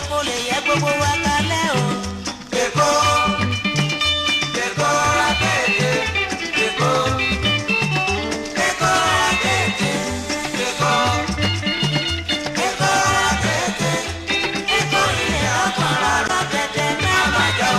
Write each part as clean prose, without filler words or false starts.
kó lè yẹ gbogbo wa kalẹ̀ o. Èkó Èkó akéde Èkó Èkó akéde Èkó Èkó akéde Èkó ilé ọkàn rárá tẹ̀tẹ̀ náà máa jọ.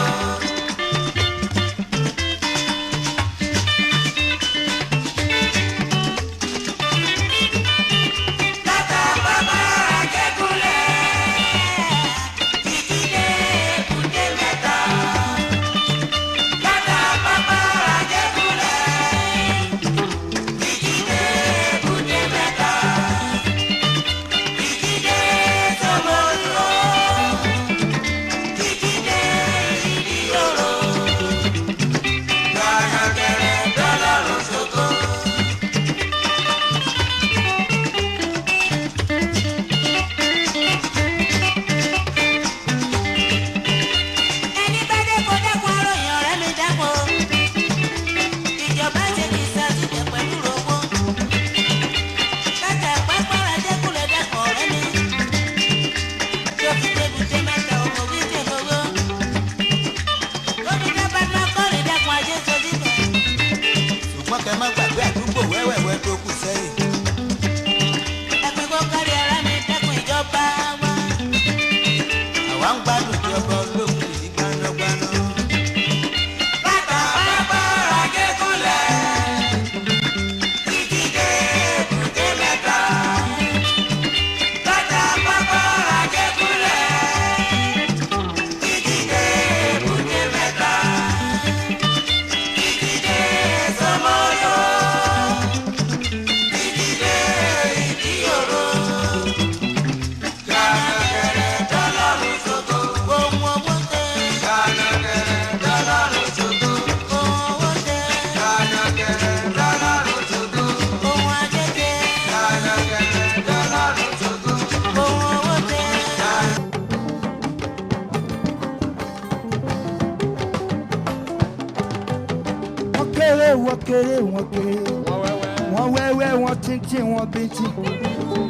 wọ́n wẹ́wẹ́ wọ́n tíntín wọ́n bíntín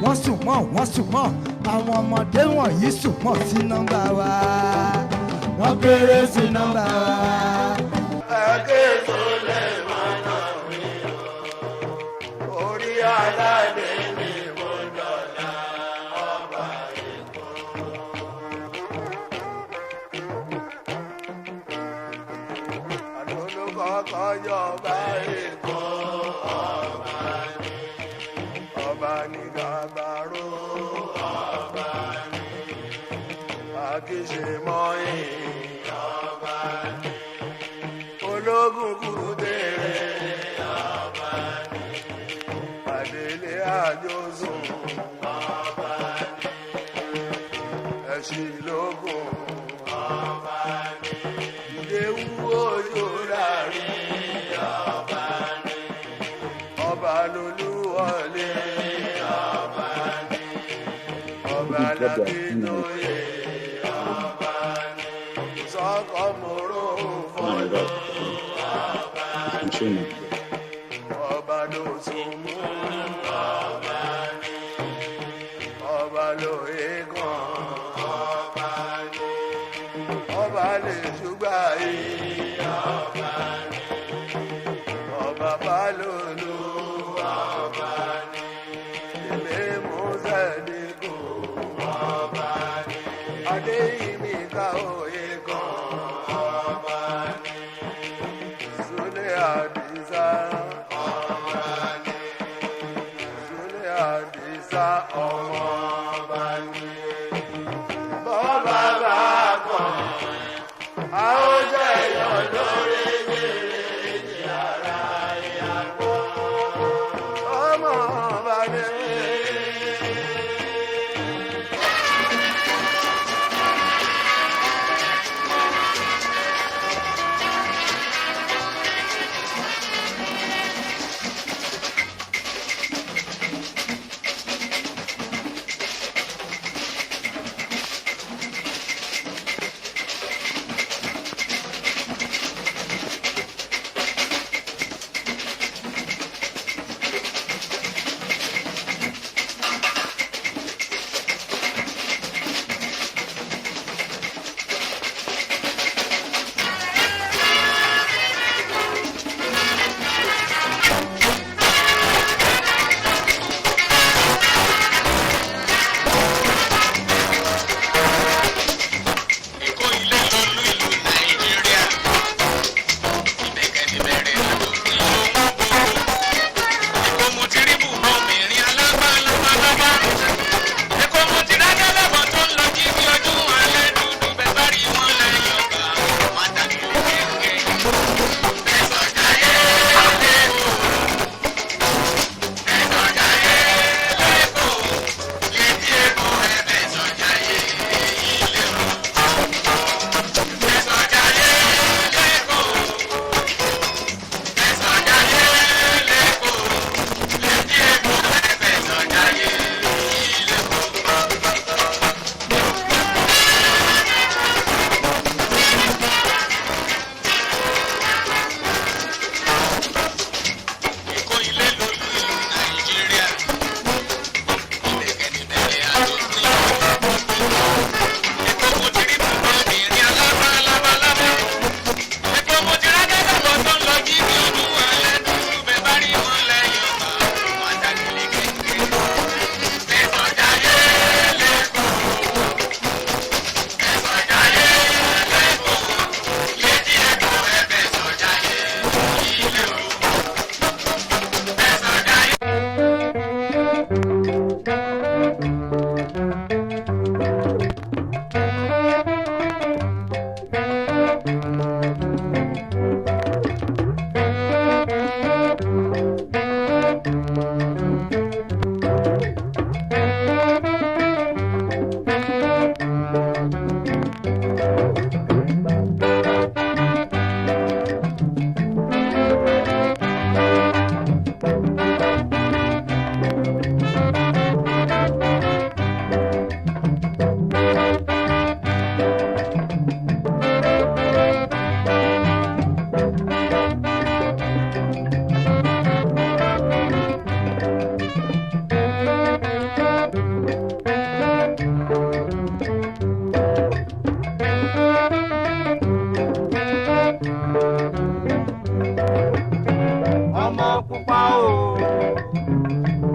wọ́n sùn mọ́ àwọn ọmọdé wọ̀nyí sùn mọ́ sí nọ́mbà wa wọ́n kéré sí nọ́mbà wa. Akéso lè mọ́nà mi o, orí aládé ni mo dọ̀la ọba Èkó. Àdólókọ́kọ́ yọba Èkó ọba ní gàbàrò ọba ní àkíṣe mọ́yìn ọba ní ológun kùdèrè ọba ní àdélé àjọsùn ọba ní ẹ̀sìn lógún ọba ní ìdéwú ojú rárí ọba ní ọba lolúwọlé ọba ní ọba lábínúyè ọba ní sọ́kọ́ mòró fọ́lọ́ ọba ní ọba ló súnmú ọba ní ọba ló eégún ọba ní ọba lè ṣùgbà yìí ọba ní ọba balolu ọba ní ilé mọ́sálíkù ọba ní adéyìnmí ká òye kan ọba ní ìsúlẹ̀ àdìsá ọba ní ìsúlẹ̀ àdìsá ọmọ ọba ní bọ́ọ̀bà bá kàn á ó jẹ́ ìyọ̀ lórí méjèèjì ara ìyàwó ọmọ ọba ní.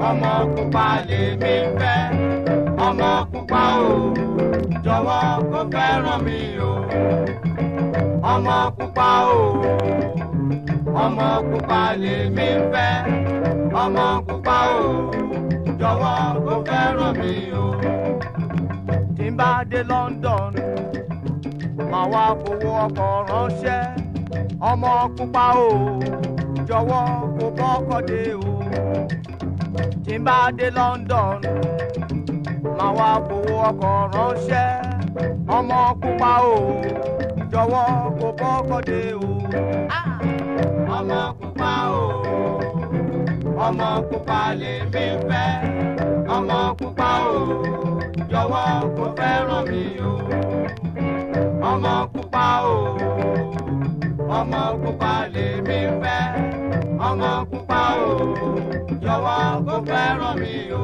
ọmọ pupa lèmi fẹ́ ọmọ pupa o jọ̀wọ́ kó fẹ́ràn mi o ọmọ pupa o ọmọ pupa lèmi fẹ́ ọmọ pupa o jọ̀wọ́ kó fẹ́ràn mi o. tí n bá dé London màá wá fowó ọkọ̀ ránṣẹ́ ọmọ pupa o jọ̀wọ́ kó bọ́kọ̀ dé o. tí n bá dé London màá wá fowó ọkọ̀ ránṣẹ́ ọmọ pupa o jọ̀wọ́ kó bọ́kọ̀ dé o. ọmọ pupa o ọmọ pupa lèmi fẹ́ ọmọ pupa o jọ̀wọ́ kó fẹ́ràn mi o. ọmọ pupa o ọmọ pupa lèmi fẹ́ ọmọ pupa o jọ̀wọ́ kó fẹ́ràn mi o.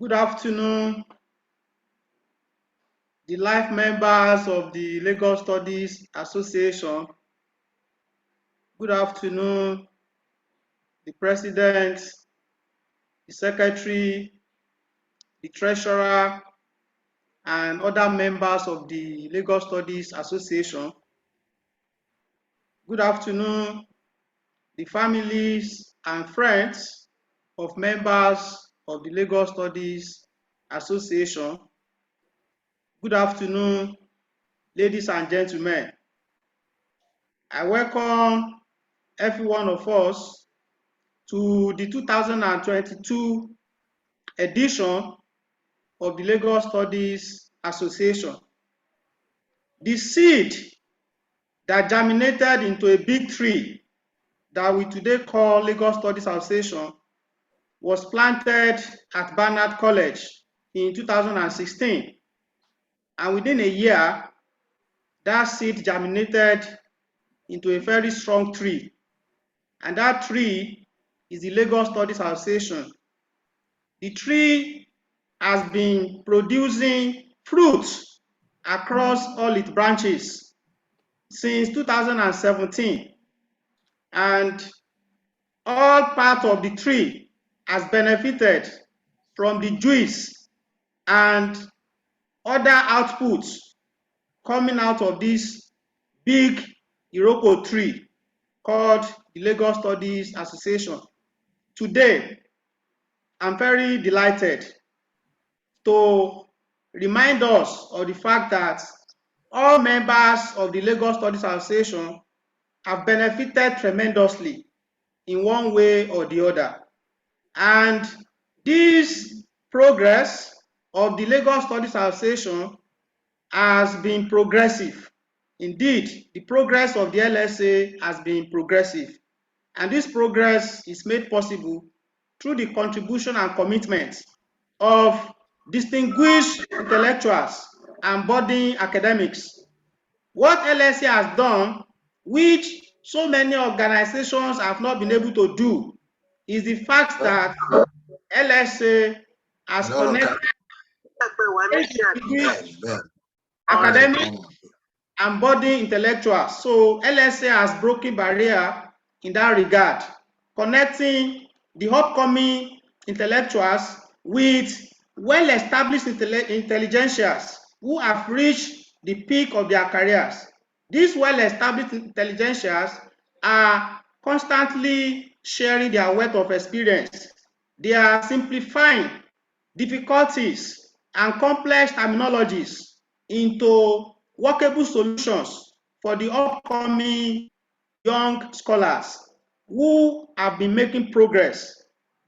Good afternoon, the life members of the Lagos Studies Association. Good afternoon, the president, the secretary, the treasurer, and other members of the Lagos Studies Association. Good afternoon, the families and friends of members of the Lagos Studies Association. Good afternoon, ladies and gentlemen. I welcome every one of us to the 2022 edition of the Lagos Studies Association. The seed that germinated into a big tree that we today call Lagos Studies Association was planted at Barnard College in 2016. And within a year, that seed germinated into a very strong tree. And that tree is the Lagos Studies Association. The tree has been producing fruits across all its branches since 2017. And all part of the tree has benefited from the juice and other outputs coming out of this big Iroko tree called the Lagos Studies Association. Today, I'm very delighted to remind us of the fact that all members of the Lagos Studies Association have benefited tremendously in one way or the other. And this progress of the Lagos Studies Association has been progressive. Indeed, the progress of the LSA has been progressive. And this progress is made possible through the contribution and commitment of distinguished intellectuals and budding academics. What LSA has done, which so many organizations have not been able to do, is the fact that LSA has connected academics and budding intellectuals. So LSA has broken barrier in that regard, connecting the upcoming intellectuals with well-established intelligentsias who have reached the peak of their careers. These well-established intelligentsias are constantly sharing their wealth of experience. They are simplifying difficulties and complex terminologies into workable solutions for the upcoming young scholars who have been making progress.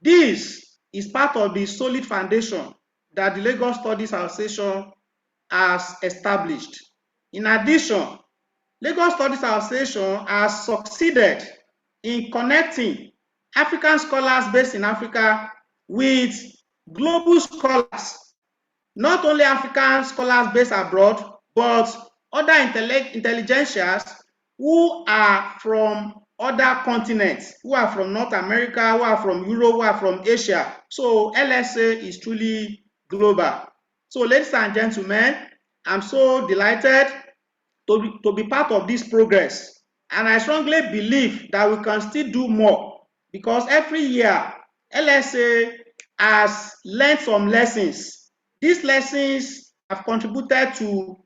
This is part of the solid foundation that the Lagos Studies Association has established. In addition, Lagos Studies Association has succeeded in connecting African scholars based in Africa with global scholars, not only African scholars based abroad, but other intelligentsias who are from other continents, who are from North America, who are from Europe, who are from Asia. So LSA is truly global. So ladies and gentlemen, I'm so delighted to be part of this progress. And I strongly believe that we can still do more, because every year LSA has learned some lessons. These lessons have contributed to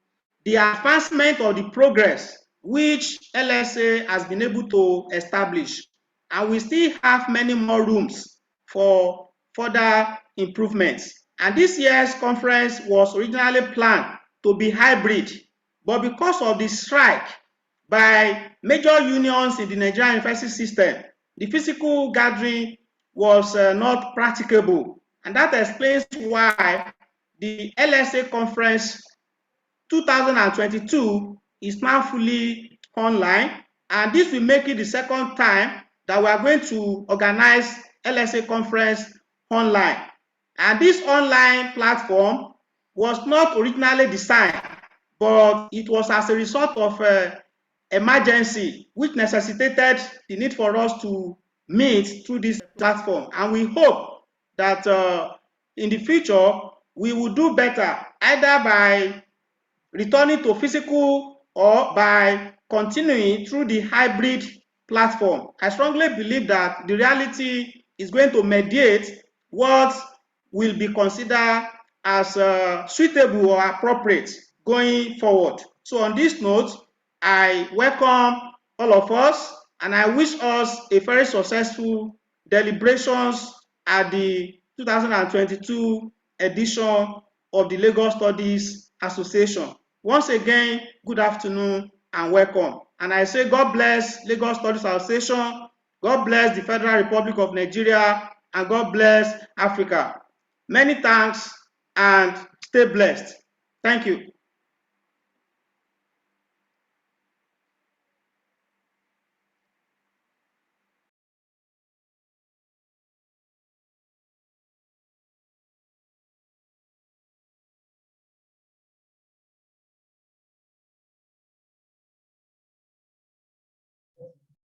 the advancement of the progress which LSA has been able to establish. And we still have many more rooms for further improvements. And this year's conference was originally planned to be hybrid, but because of the strike by major unions in the Nigerian university system, the physical gathering was not practicable. And that explains why the LSA conference 2022 is now fully online. And this will make it the second time that we are going to organize LSA conference online. And this online platform was not originally designed, but it was as a result of emergency which necessitated the need for us to meet through this platform. And we hope that in the future we will do better, either by returning to physical or by continuing through the hybrid platform. I strongly believe that the reality is going to mediate what will be considered as suitable or appropriate going forward. So on this note, I welcome all of us, and I wish us a very successful deliberations at the 2022 edition of the Lagos Studies Association. Once again, good afternoon and welcome. And I say God bless Lagos Studies Association, God bless the Federal Republic of Nigeria, and God bless Africa. Many thanks and stay blessed. Thank you.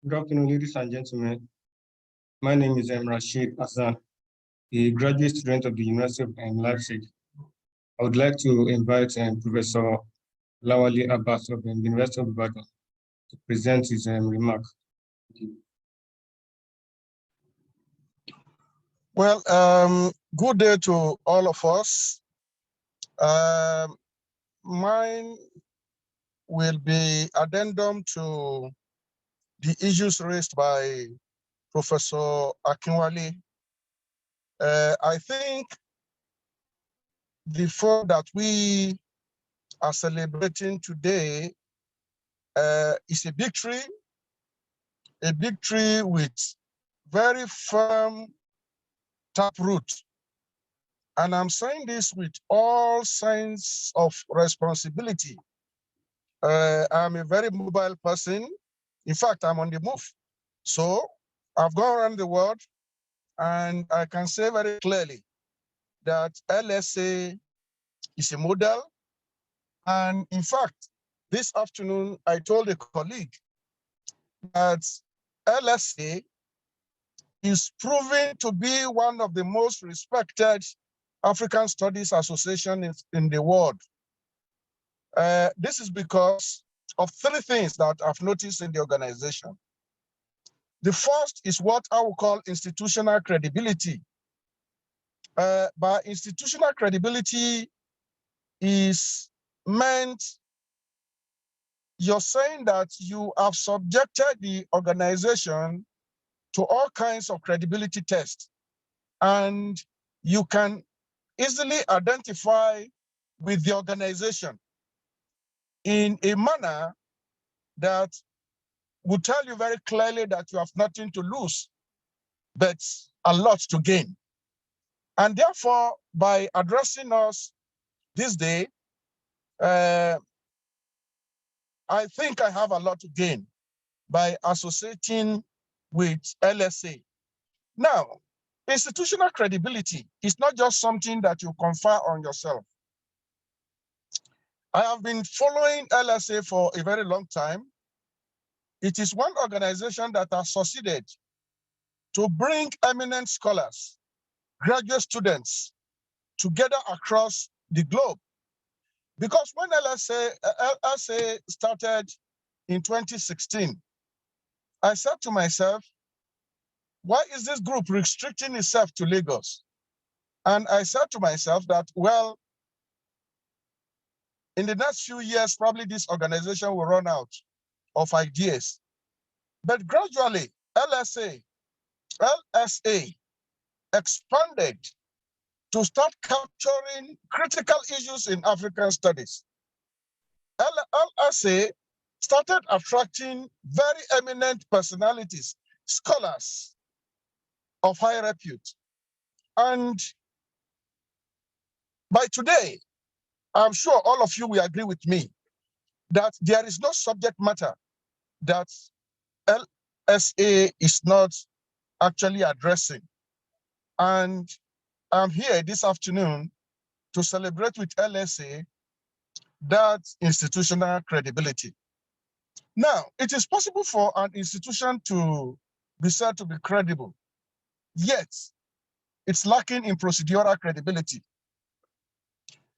Good afternoon, ladies and gentlemen. My name is Rashid Hassan, a graduate student of the University of Leipzig. I would like to invite Professor Lawali Abbas of the University of Ibadan to present his remark. Well, good day to all of us. Mine will be addendum to the issues raised by Professor Akinwale. I think the fact that we are celebrating today is a victory with very firm taproot. And I'm saying this with all signs of responsibility. I'm a very mobile person. In fact, I'm on the move. So I've gone around the world, and I can say very clearly that LSA is a model. And in fact, this afternoon, I told a colleague that LSA is proving to be one of the most respected African Studies associations in the world. This is because of three things that I've noticed in the organization. The first is what I will call institutional credibility. By institutional credibility is meant you're saying that you have subjected the organization to all kinds of credibility tests, and you can easily identify with the organization in a manner that would tell you very clearly that you have nothing to lose, but a lot to gain. And therefore, by addressing us this day, I think I have a lot to gain by associating with LSA. Now, institutional credibility is not just something that you confer on yourself. I have been following LSA for a very long time. It is one organization that has succeeded to bring eminent scholars, graduate students together across the globe. Because when LSA started in 2016, I said to myself, why is this group restricting itself to Lagos? And I said to myself that, well, in the next few years, probably this organization will run out of ideas. But gradually, LSA expanded to start capturing critical issues in African studies. LSA started attracting very eminent personalities, scholars of high repute. And by today, I'm sure all of you will agree with me that there is no subject matter that LSA is not actually addressing. And I'm here this afternoon to celebrate with LSA that institutional credibility. Now, it is possible for an institution to be said to be credible, yet it's lacking in procedural credibility.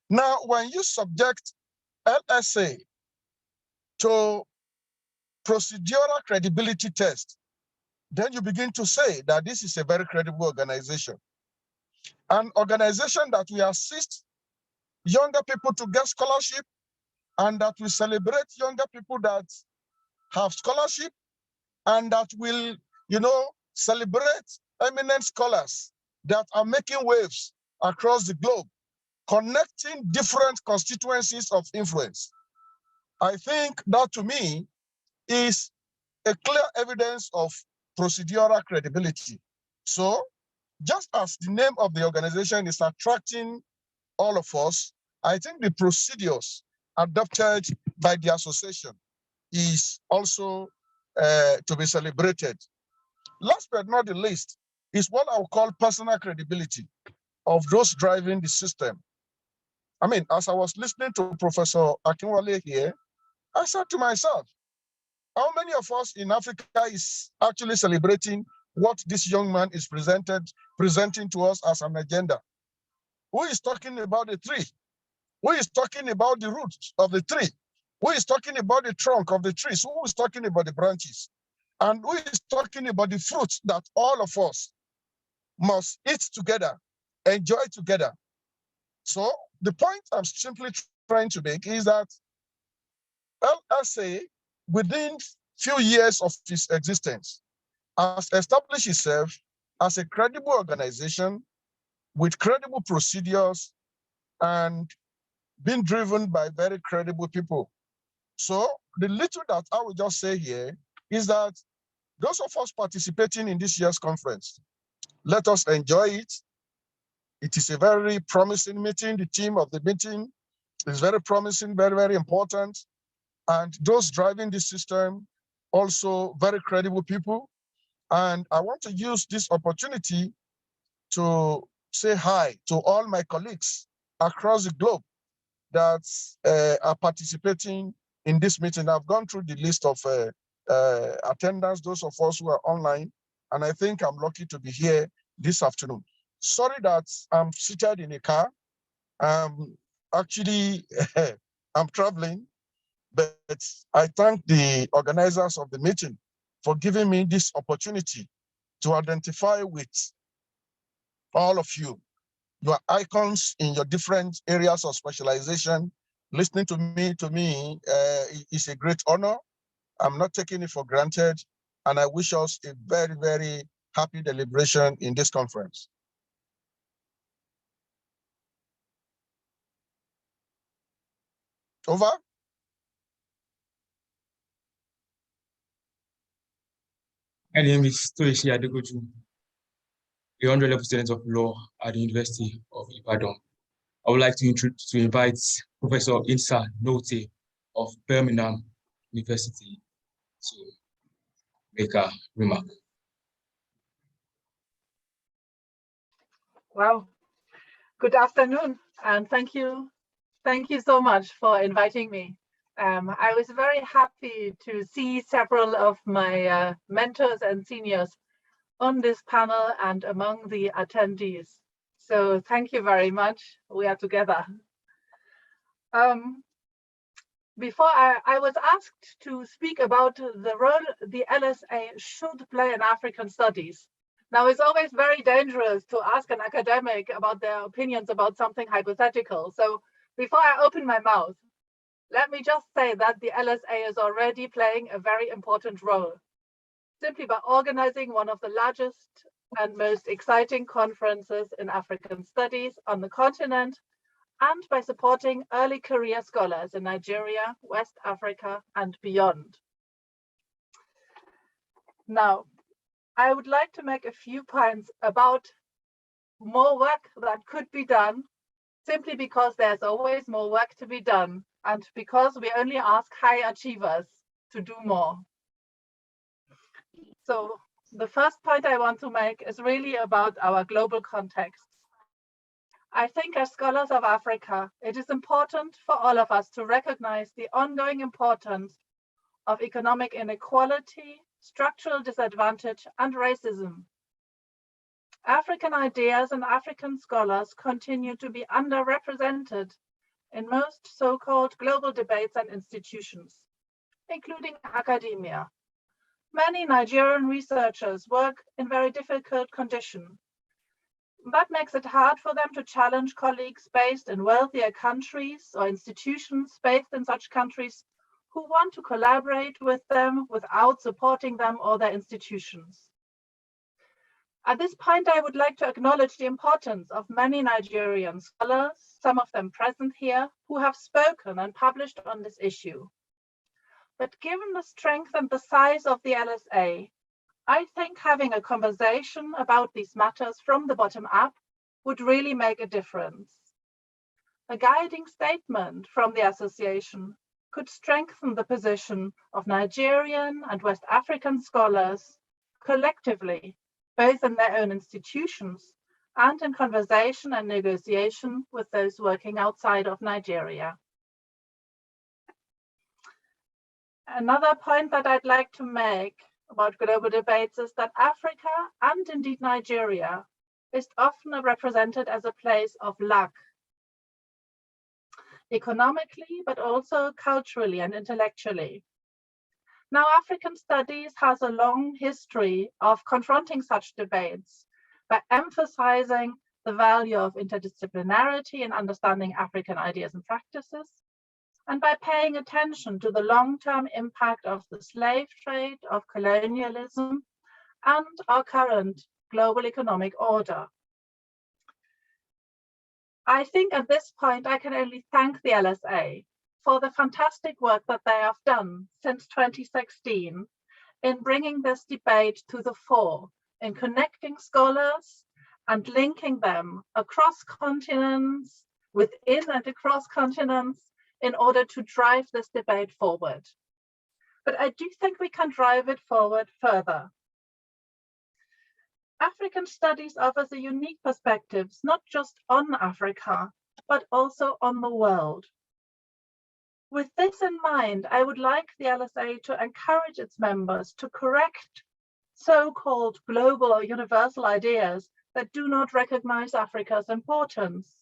Now, when you subject LSA to procedural credibility test, then you begin to say that this is a very credible organization. An organization that will assist younger people to get scholarship, and that will celebrate younger people that have scholarship, and that will, celebrate eminent scholars that are making waves across the globe, connecting different constituencies of influence. I think that, to me, is a clear evidence of procedural credibility. So, just as the name of the organization is attracting all of us, I think the procedures adopted by the association is also to be celebrated. Last but not the least is what I would call personal credibility of those driving the system. I mean, as I was listening to Professor Akinwale here, I said to myself, How many of us in Africa is actually celebrating what this young man is presenting to us as an agenda? Who is talking about the tree? Who is talking about the roots of the tree? Who is talking about the trunk of the trees? Who is talking about the branches? And who is talking about the fruits that all of us must eat together, enjoy together? So the point I'm simply trying to make is that LSA, within few years of its existence, has established itself as a credible organization with credible procedures and being driven by very credible people. So the little that I will just say here is that those of us participating in this year's conference, let us enjoy it. It is a very promising meeting. The theme of the meeting is very promising, very, very important. And those driving this system, also very credible people. And I want to use this opportunity to say hi to all my colleagues across the globe that are participating in this meeting. I've gone through the list of attendants, those of us who are online, and I think I'm lucky to be here this afternoon. Sorry that I'm seated in a car. Actually, I'm traveling, but I thank the organizers of the meeting for giving me this opportunity to identify with all of you. You are icons in your different areas of specialization. Listening to me is a great honor. I'm not taking it for granted. And I wish us a very, very happy deliberation in this conference. Over. My name is Toishi Adegoju, a 100-level student of law at the University of Ibadan. I would like to invite Professor Insa Note of Birmingham University to make a remark. Wow. Good afternoon, and thank you so much for inviting me. I was very happy to see several of my mentors and seniors on this panel and among the attendees. So thank you very much. We are together. Before I was asked to speak about the role the LSA should play in African studies. Now, it's always very dangerous to ask an academic about their opinions about something hypothetical. So before I open my mouth, let me just say that the LSA is already playing a very important role, simply by organizing one of the largest and most exciting conferences in African studies on the continent, and by supporting early career scholars in Nigeria, West Africa, and beyond. Now, I would like to make a few points about more work that could be done, simply because there's always more work to be done, and because we only ask high achievers to do more. So the first point I want to make is really about our global context. I think as scholars of Africa, it is important for all of us to recognize the ongoing importance of economic inequality, structural disadvantage, and racism. African ideas and African scholars continue to be underrepresented in most so-called global debates and institutions, including academia. Many Nigerian researchers work in very difficult conditions. That makes it hard for them to challenge colleagues based in wealthier countries or institutions based in such countries who want to collaborate with them without supporting them or their institutions. At this point, I would like to acknowledge the importance of many Nigerian scholars, some of them present here, who have spoken and published on this issue. But given the strength and the size of the LSA, I think having a conversation about these matters from the bottom up would really make a difference. A guiding statement from the association could strengthen the position of Nigerian and West African scholars collectively, both in their own institutions and in conversation and negotiation with those working outside of Nigeria. Another point that I'd like to make about global debates is that Africa, and indeed Nigeria, is often represented as a place of luck, economically, but also culturally and intellectually. Now, African studies has a long history of confronting such debates by emphasizing the value of interdisciplinarity in understanding African ideas and practices, and by paying attention to the long-term impact of the slave trade, of colonialism, and our current global economic order. I think at this point I can only thank the LSA for the fantastic work that they have done since 2016 in bringing this debate to the fore, in connecting scholars and linking them across continents, within and across continents, in order to drive this debate forward. But I do think we can drive it forward further. African studies offers a unique perspectives, not just on Africa, but also on the world. With this in mind, I would like the LSA to encourage its members to correct so-called global or universal ideas that do not recognize Africa's importance.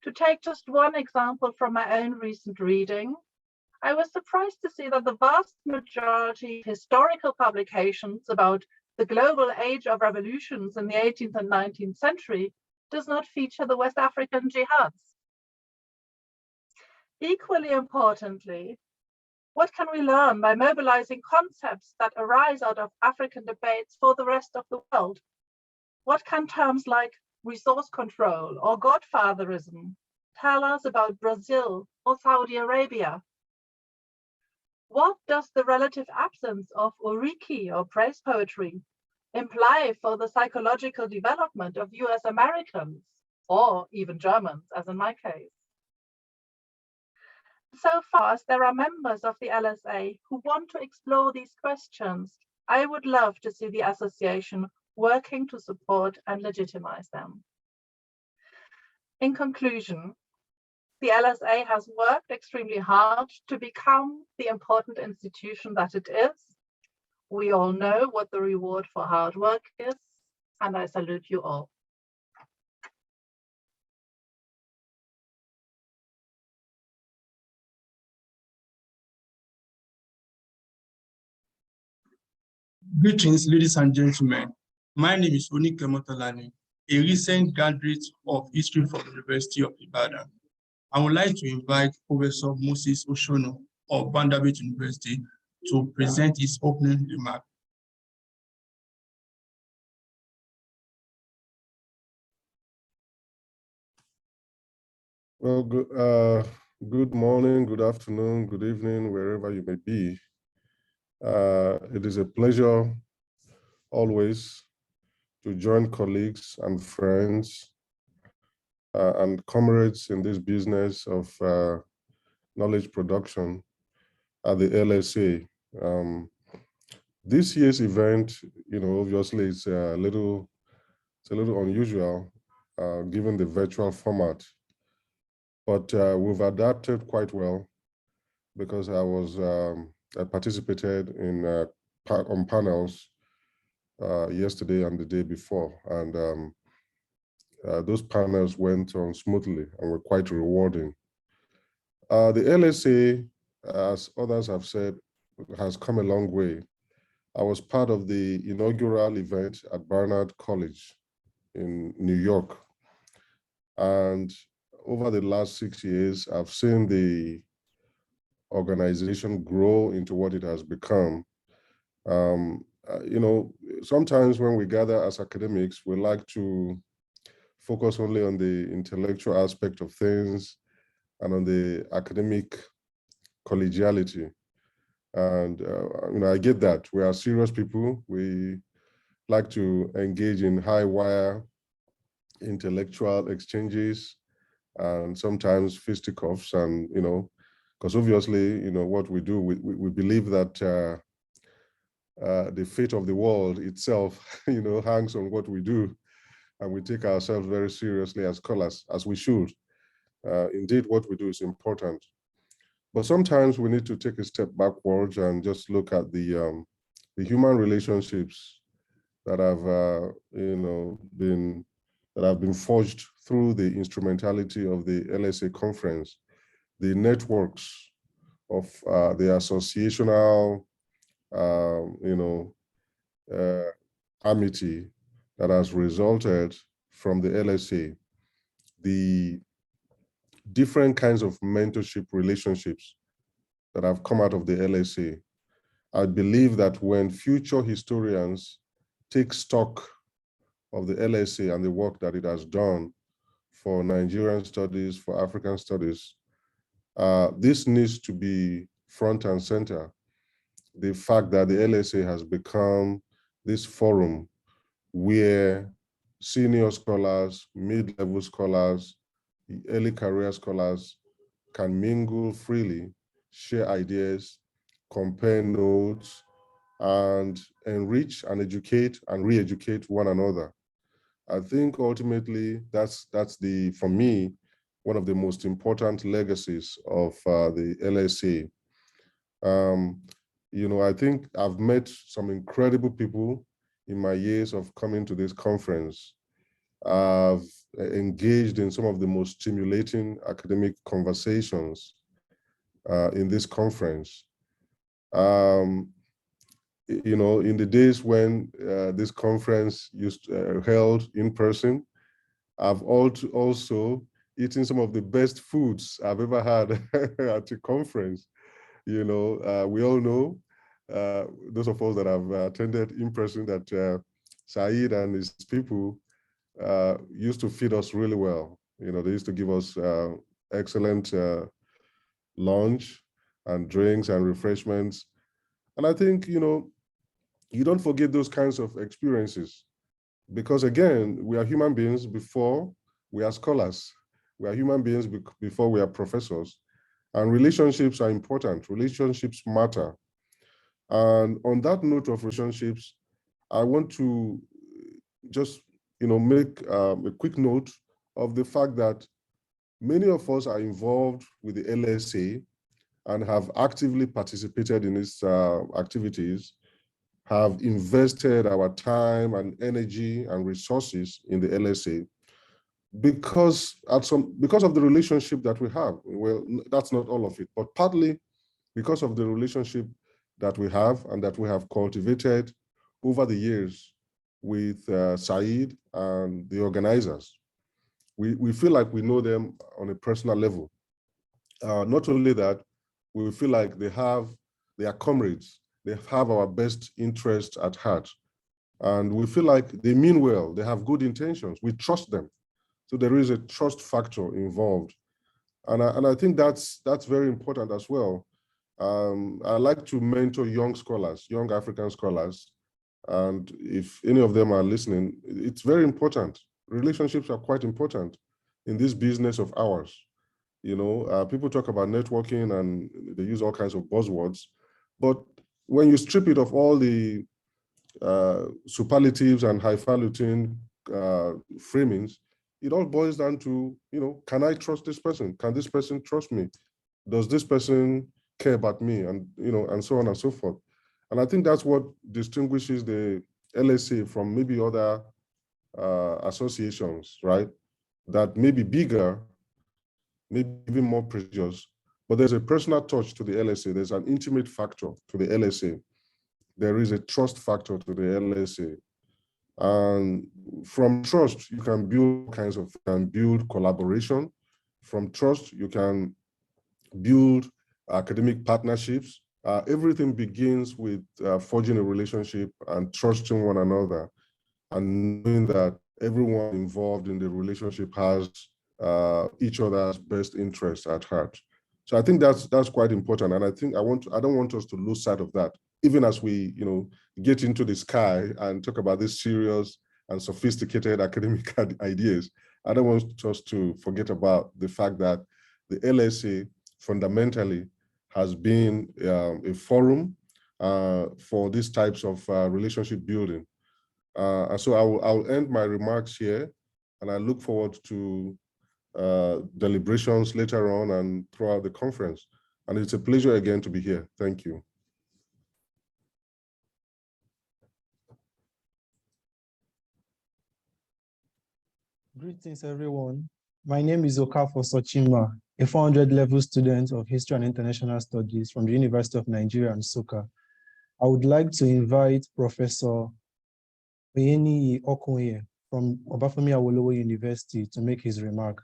To take just one example from my own recent reading, I was surprised to see that the vast majority of historical publications about the global age of revolutions in the 18th and 19th century does not feature the West African jihads. Equally importantly, what can we learn by mobilizing concepts that arise out of African debates for the rest of the world? What can terms like resource control or godfatherism tell us about Brazil or Saudi Arabia? What does the relative absence of oriki or praise poetry imply for the psychological development of US Americans or even Germans, as in my case? So far as there are members of the LSA who want to explore these questions, I would love to see the association working to support and legitimize them. In conclusion, the LSA has worked extremely hard to become the important institution that it is. We all know what the reward for hard work is, and I salute you all. Greetings, ladies and gentlemen. My name is Onike Motolani, a recent graduate of history from the University of Ibadan. I would like to invite Professor Moses Oshono of Vanderbilt University to present his opening remark. Well, good morning, good afternoon, good evening, wherever you may be. It is a pleasure always to join colleagues and friends and comrades in this business of knowledge production at the LSA. This year's event, obviously it's a little unusual given the virtual format, but we've adapted quite well because I participated on panels yesterday and the day before, and those panels went on smoothly and were quite rewarding. The LSA, as others have said, has come a long way. I was part of the inaugural event at Barnard College in New York. And over the last 6 years, I've seen the organization grow into what it has become. Sometimes when we gather as academics, we like to focus only on the intellectual aspect of things and on the academic collegiality. And I get that. We are serious people. We like to engage in high wire intellectual exchanges and sometimes fisticuffs, and because obviously what we do, we believe that the fate of the world itself hangs on what we do, and we take ourselves very seriously as scholars, as we should. Indeed, what we do is important. But sometimes we need to take a step backwards and just look at the human relationships that have, been forged through the instrumentality of the LSA conference, the networks of the associational, amity that has resulted from the LSA, the different kinds of mentorship relationships that have come out of the LSA. I believe that when future historians take stock of the LSA and the work that it has done for Nigerian studies, for African studies, this needs to be front and center. The fact that the LSA has become this forum where senior scholars, mid-level scholars, early career scholars can mingle freely, share ideas, compare notes, and enrich and educate and re-educate one another. I think ultimately that's for me, one of the most important legacies of the LSA. I think I've met some incredible people in my years of coming to this conference. I've engaged in some of the most stimulating academic conversations in this conference. In the days when this conference held in person, I've also eaten some of the best foods I've ever had at a conference. We all know, those of us that have attended in person, that Saeed and his people used to feed us really well. They used to give us excellent lunch and drinks and refreshments. And I think, you don't forget those kinds of experiences, because again, we are human beings before we are scholars. We are human beings before we are professors. And relationships are important. Relationships matter. And on that note of relationships, I want to just, make a quick note of the fact that many of us are involved with the LSA and have actively participated in its activities, have invested our time and energy and resources in the LSA because of the relationship that we have. Well, that's not all of it, but partly because of the relationship that we have and that we have cultivated over the years with Saeed and the organizers. We feel like we know them on a personal level. Not only that, we feel like they are comrades. They have our best interests at heart. And we feel like they mean well. They have good intentions. We trust them. So there is a trust factor involved. And I think that's very important as well. I like to mentor young scholars, young African scholars. And if any of them are listening, it's very important. Relationships are quite important in this business of ours. People talk about networking and they use all kinds of buzzwords, but when you strip it of all the superlatives and highfalutin framings, it all boils down to, can I trust this person? Can this person trust me? Does this person care about me? And, and so on and so forth. And I think that's what distinguishes the LSA from maybe other associations, right? That may be bigger, maybe even more prestigious, but there's a personal touch to the LSA. There's an intimate factor to the LSA. There is a trust factor to the LSA. And from trust, you can build collaboration. From trust, you can build academic partnerships. Everything begins with forging a relationship and trusting one another, and knowing that everyone involved in the relationship has each other's best interests at heart. So I think that's quite important, and I don't want us to lose sight of that, even as we get into the sky and talk about these serious and sophisticated academic ideas. I don't want us to forget about the fact that the LSA fundamentally has been a forum for these types of relationship building. And so I'll end my remarks here, and I look forward to deliberations later on and throughout the conference. And it's a pleasure again to be here. Thank you. Greetings, everyone. My name is Okafor Sochima, a 400 level student of History and International Studies from the University of Nigeria and Nsukka. I would like to invite Professor Oyeniyi Okoye from Obafemi Awolowo University to make his remark.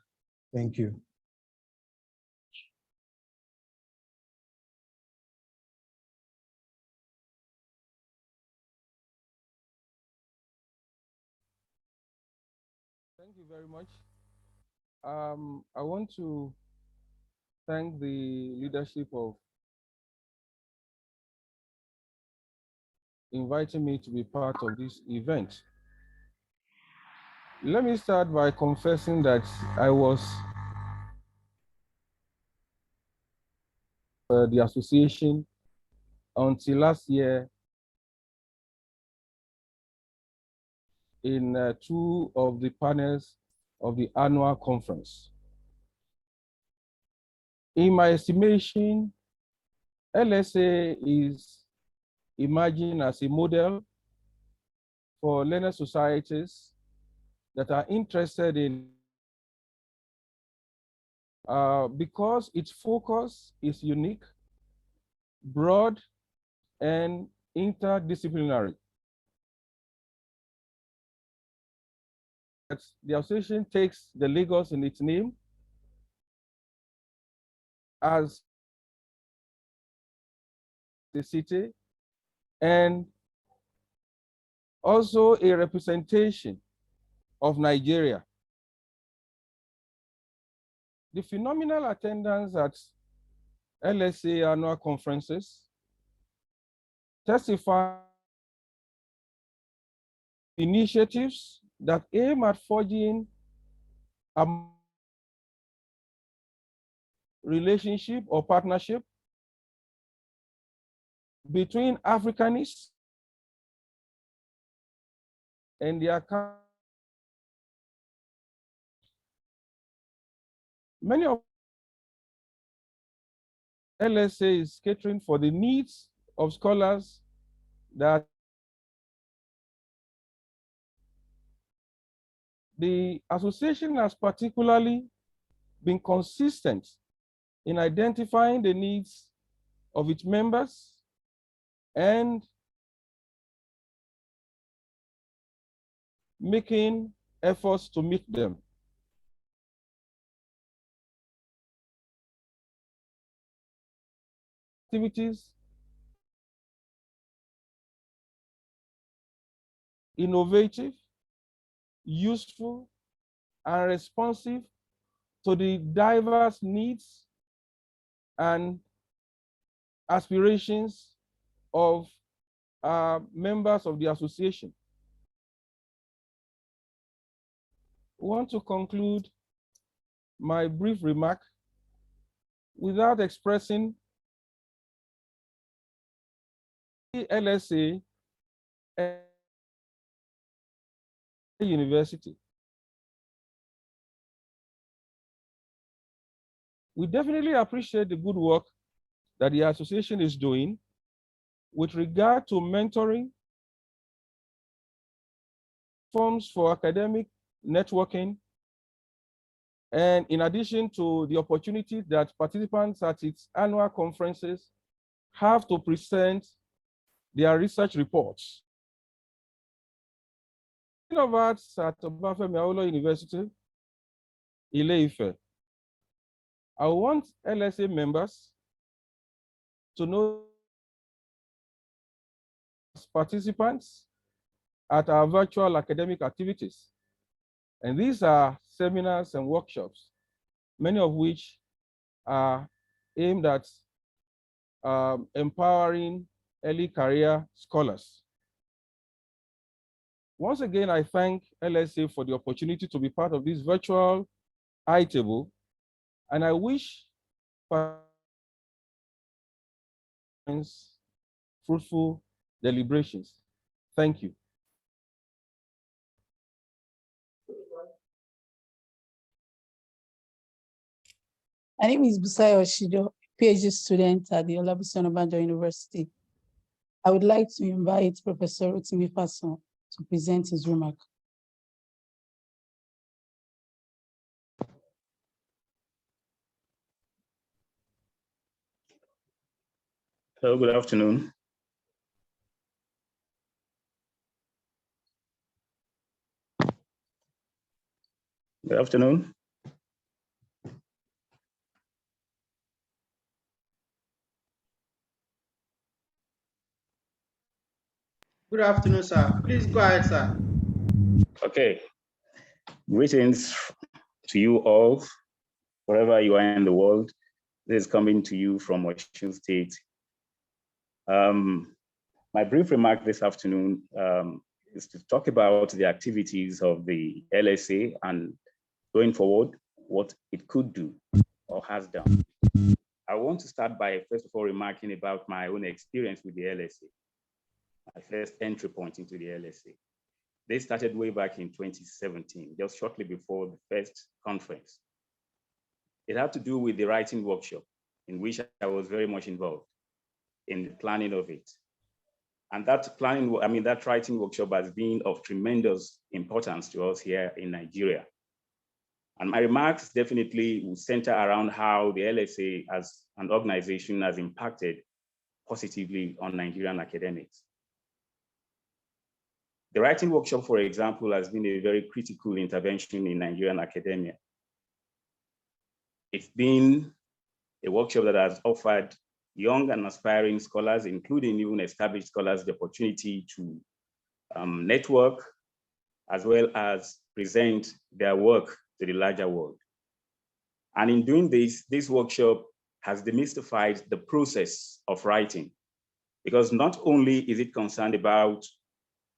Thank you. Thank you very much. I want to thank the leadership of inviting me to be part of this event. Let me start by confessing that I was the association until last year in 2 of the panels of the annual conference. In my estimation, LSA is emerging as a model for learned societies that are interested in because its focus is unique, broad, and interdisciplinary. The association takes the Lagos in its name as the city and also a representation of Nigeria. The phenomenal attendance at LSA annual conferences testify initiatives that aim at forging a relationship or partnership between Africanists and their many of LSA is catering for the needs of scholars that the association has particularly been consistent in identifying the needs of its members and making efforts to meet them. Activities, innovative, useful, and responsive to the diverse needs and aspirations of members of the association. I want to conclude my brief remark without expressing the LSA University. We definitely appreciate the good work that the association is doing with regard to mentoring, forms for academic networking, and in addition to the opportunity that participants at its annual conferences have to present their research reports. Of Arts at Obafemi Awolowo University, Ile-Ife. I want LSA members to know as participants at our virtual academic activities. And these are seminars and workshops, many of which are aimed at empowering early career scholars. Once again, I thank LSA for the opportunity to be part of this virtual iTable, and I wish fruitful deliberations. Thank you. My name is Busayo Shido, PhD student at the Olabisi Onabanjo University. I would like to invite Professor Rotimi Fason to present his remark. Hello, good afternoon. Good afternoon. Good afternoon, sir. Please go ahead, sir. Okay. Greetings to you all, wherever you are in the world. This is coming to you from Washington State. My brief remark this afternoon is to talk about the activities of the LSA and going forward, what it could do or has done. I want to start by, first of all, remarking about my own experience with the LSA, my first entry point into the LSA. They started way back in 2017, just shortly before the first conference. It had to do with the writing workshop, in which I was very much involved in the planning of it. And that planning, that writing workshop has been of tremendous importance to us here in Nigeria. And my remarks definitely will center around how the LSA as an organization has impacted positively on Nigerian academics. The writing workshop, for example, has been a very critical intervention in Nigerian academia. It's been a workshop that has offered young and aspiring scholars, including even established scholars, the opportunity to network, as well as present their work to the larger world. And in doing this, this workshop has demystified the process of writing, because not only is it concerned about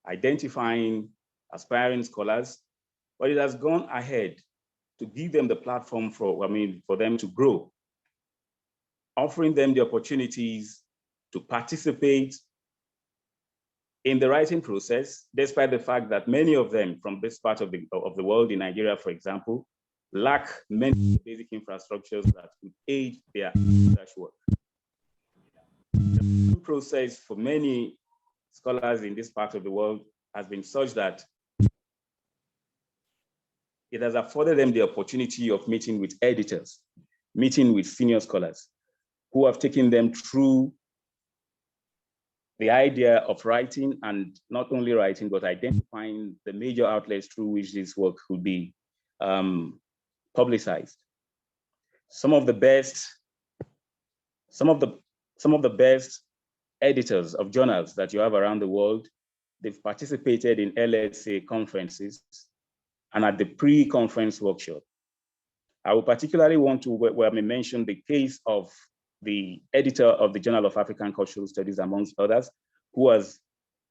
identifying aspiring scholars, but it has gone ahead to give them the platform for them to grow, offering them the opportunities to participate in the writing process, despite the fact that many of them from this part of the world, in Nigeria, for example, lack many basic infrastructures that could aid their research work. The process for many scholars in this part of the world has been such that it has afforded them the opportunity of meeting with editors, meeting with senior scholars who have taken them through the idea of writing, and not only writing, but identifying the major outlets through which this work could be publicized. Some of the best editors of journals that you have around the world, they've participated in LSA conferences and at the pre-conference workshop. I will particularly want to mention the case of the editor of the Journal of African Cultural Studies, amongst others, who has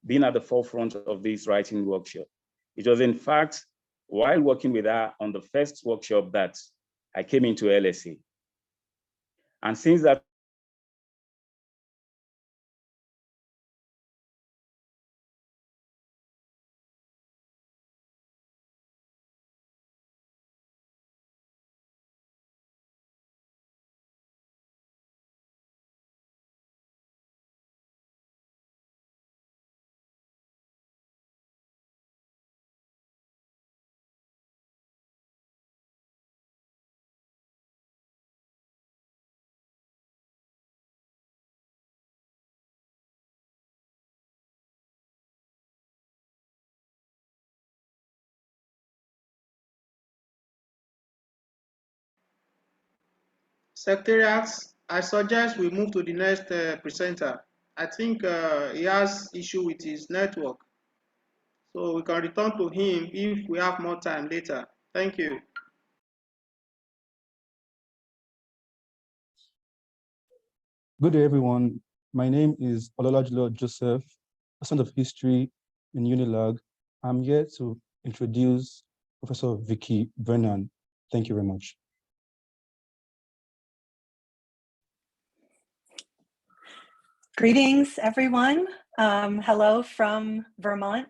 been at the forefront of this writing workshop. It was, in fact, while working with her on the first workshop that I came into LSA. And since that, Secretariat, I suggest we move to the next presenter. I think he has issue with his network. So we can return to him if we have more time later. Thank you. Good day, everyone. My name is Ololajulo Joseph, Assistant of History in Unilag. I'm here to introduce Professor Vicky Brennan. Thank you very much. Greetings, everyone. Hello from Vermont,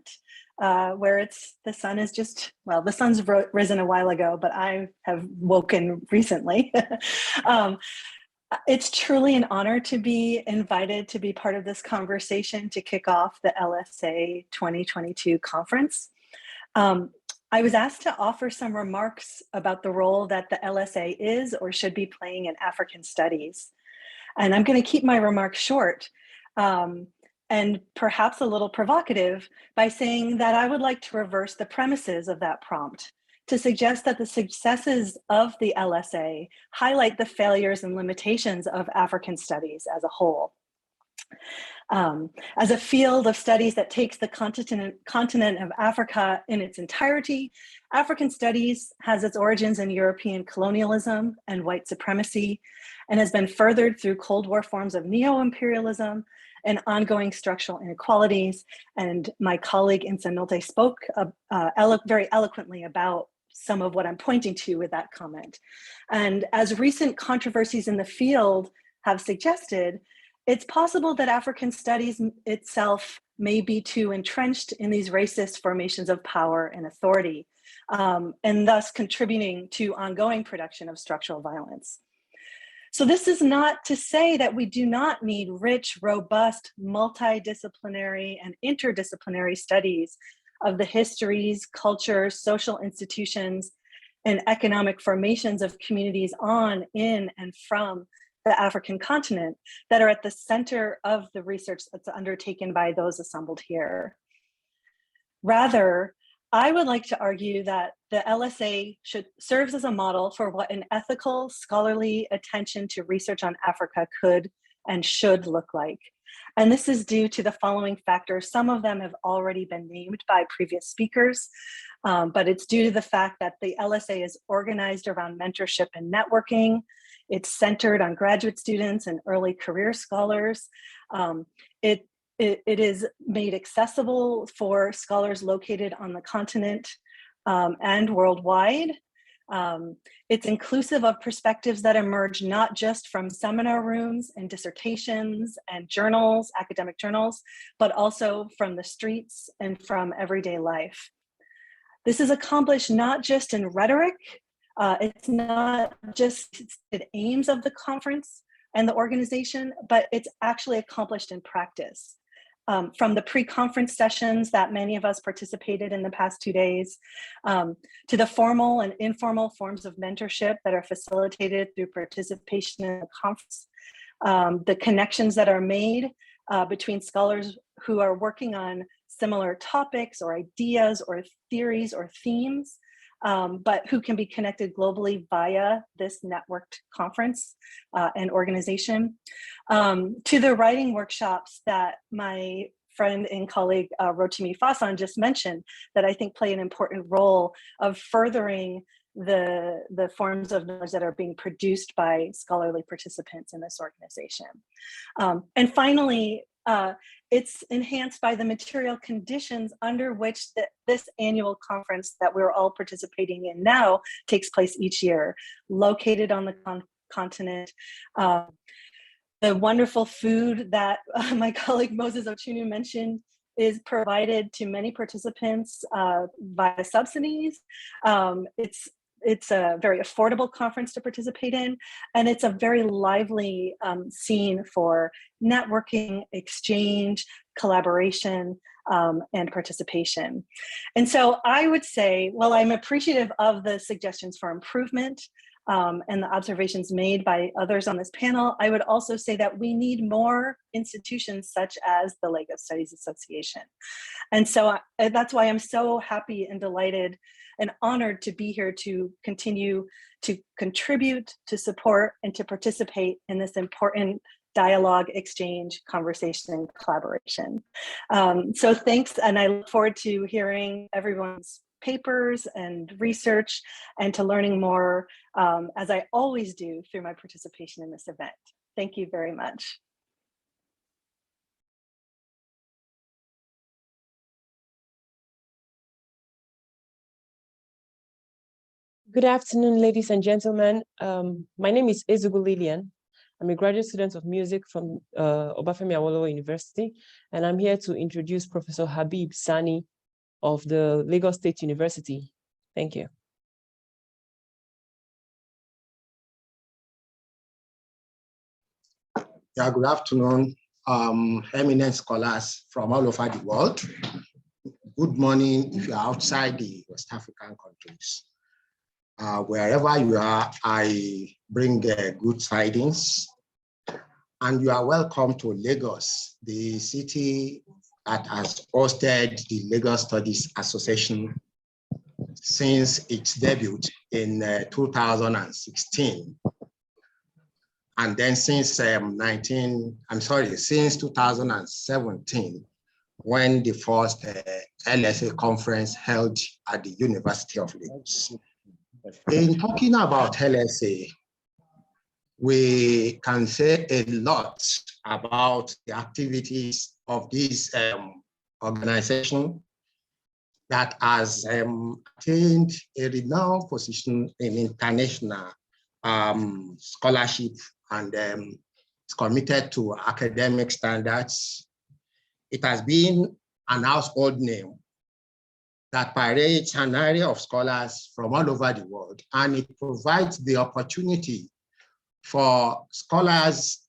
where the sun is the sun's risen a while ago, but I have woken recently. It's truly an honor to be invited to be part of this conversation to kick off the LSA 2022 conference. I was asked to offer some remarks about the role that the LSA is or should be playing in African studies. And I'm going to keep my remarks short and perhaps a little provocative by saying that I would like to reverse the premises of that prompt to suggest that the successes of the LSA highlight the failures and limitations of African studies as a whole. As a field of studies that takes the continent of Africa in its entirety, African studies has its origins in European colonialism and white supremacy, and has been furthered through Cold War forms of neo-imperialism and ongoing structural inequalities. And my colleague Insa Nolte spoke very eloquently about some of what I'm pointing to with that comment. And as recent controversies in the field have suggested, it's possible that African studies itself may be too entrenched in these racist formations of power and authority, and thus contributing to ongoing production of structural violence. So this is not to say that we do not need rich, robust, multidisciplinary and interdisciplinary studies of the histories, cultures, social institutions, and economic formations of communities on, in, and from the African continent that are at the center of the research that's undertaken by those assembled here. Rather, I would like to argue that the LSA serves as a model for what an ethical, scholarly attention to research on Africa could and should look like. And this is due to the following factors. Some of them have already been named by previous speakers, but it's due to the fact that the LSA is organized around mentorship and networking. It's centered on graduate students and early career scholars. It is made accessible for scholars located on the continent and worldwide. It's inclusive of perspectives that emerge not just from seminar rooms and dissertations and journals, academic journals, but also from the streets and from everyday life. This is accomplished not just in rhetoric, it's not just the aims of the conference and the organization, but it's actually accomplished in practice. From the pre-conference sessions that many of us participated in the past 2 days, to the formal and informal forms of mentorship that are facilitated through participation in the conference, the connections that are made between scholars who are working on similar topics or ideas or theories or themes, but who can be connected globally via this networked conference and organization, to the writing workshops that my friend and colleague Rotimi Fasan just mentioned, that I think play an important role of furthering the forms of knowledge that are being produced by scholarly participants in this organization. And finally, it's enhanced by the material conditions under which this annual conference that we're all participating in now takes place each year, located on the continent. The wonderful food that my colleague Moses Ochunu mentioned is provided to many participants via subsidies. It's a very affordable conference to participate in, and it's a very lively scene for networking, exchange, collaboration, and participation. And so I would say, while I'm appreciative of the suggestions for improvement and the observations made by others on this panel, I would also say that we need more institutions such as the Lagos Studies Association. And so that's why I'm so happy and delighted and honored to be here to continue to contribute, to support, and to participate in this important dialogue, exchange, conversation, and collaboration. So thanks, and I look forward to hearing everyone's papers and research and to learning more, as I always do through my participation in this event. Thank you very much. Good afternoon, ladies and gentlemen. My name is Ezeugo Lillian. I'm a graduate student of music from Obafemi Awolowo University, and I'm here to introduce Professor Habib Sani of the Lagos State University. Thank you. Yeah, good afternoon, eminent scholars from all over the world. Good morning if you're outside the West African countries. Wherever you are, I bring good tidings. And you are welcome to Lagos, the city that has hosted the Lagos Studies Association since its debut in 2016. And then since 2017, when the first LSA conference held at the University of Lagos. In talking about LSA, we can say a lot about the activities of this organization that has attained a renowned position in international scholarship and is committed to academic standards. It has been an household name that parades an area of scholars from all over the world, and it provides the opportunity for scholars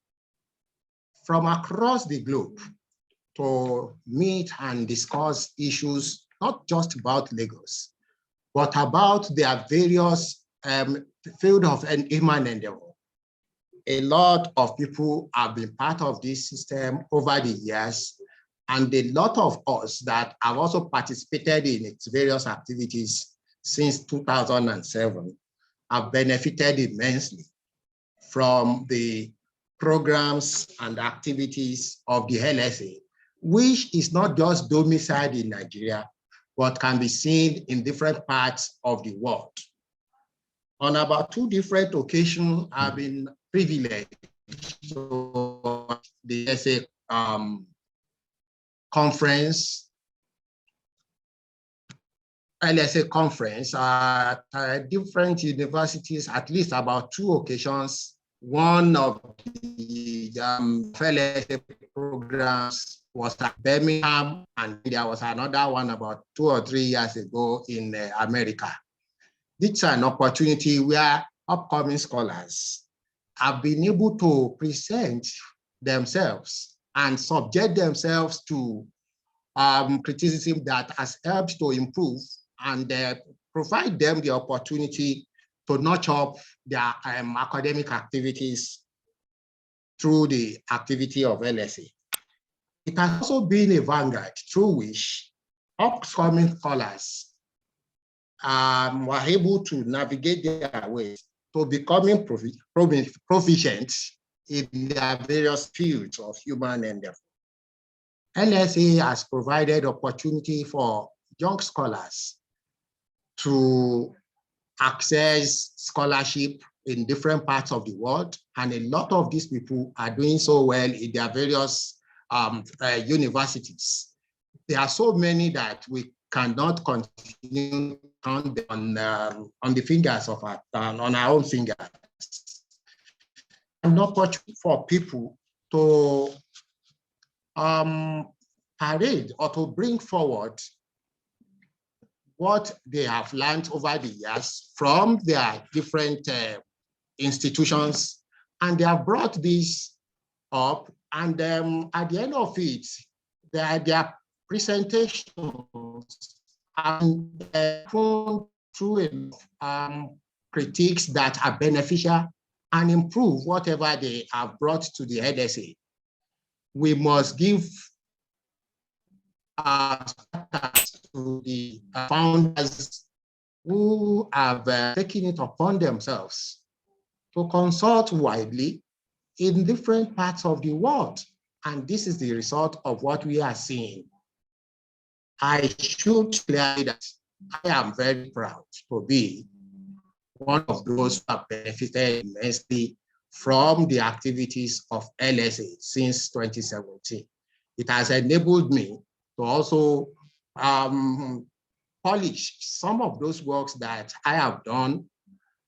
from across the globe to meet and discuss issues, not just about Lagos, but about their various field of human endeavor. A lot of people have been part of this system over the years, and a lot of us that have also participated in its various activities since 2007 have benefited immensely from the programs and activities of the LSA, which is not just domiciled in Nigeria, but can be seen in different parts of the world. On about 2 different occasions, I've been privileged to the LSA conference, LSA conference at different universities, at least about 2 occasions. One of the LSA programs was at Birmingham, and there was another one about 2 or 3 years ago in America. It's an opportunity where upcoming scholars have been able to present themselves and subject themselves to criticism that has helped to improve and provide them the opportunity to notch up their academic activities through the activity of LSA. It has also been a vanguard through which upcoming scholars were able to navigate their way to becoming proficient in their various fields of human endeavor. LSA has provided opportunity for young scholars to access scholarship in different parts of the world, and a lot of these people are doing so well in their various universities. There are so many that we cannot continue on the fingers of on our own fingers. An opportunity for people to parade or to bring forward what they have learned over the years from their different institutions, and they have brought this up, and at the end of it, their presentations and through critiques that are beneficial and improve whatever they have brought to the LSA. We must give to the founders who have taken it upon themselves to consult widely in different parts of the world. And this is the result of what we are seeing. I should clear that I am very proud to be one of those who have benefited immensely from the activities of LSA since 2017. It has enabled me to also polish some of those works that I have done,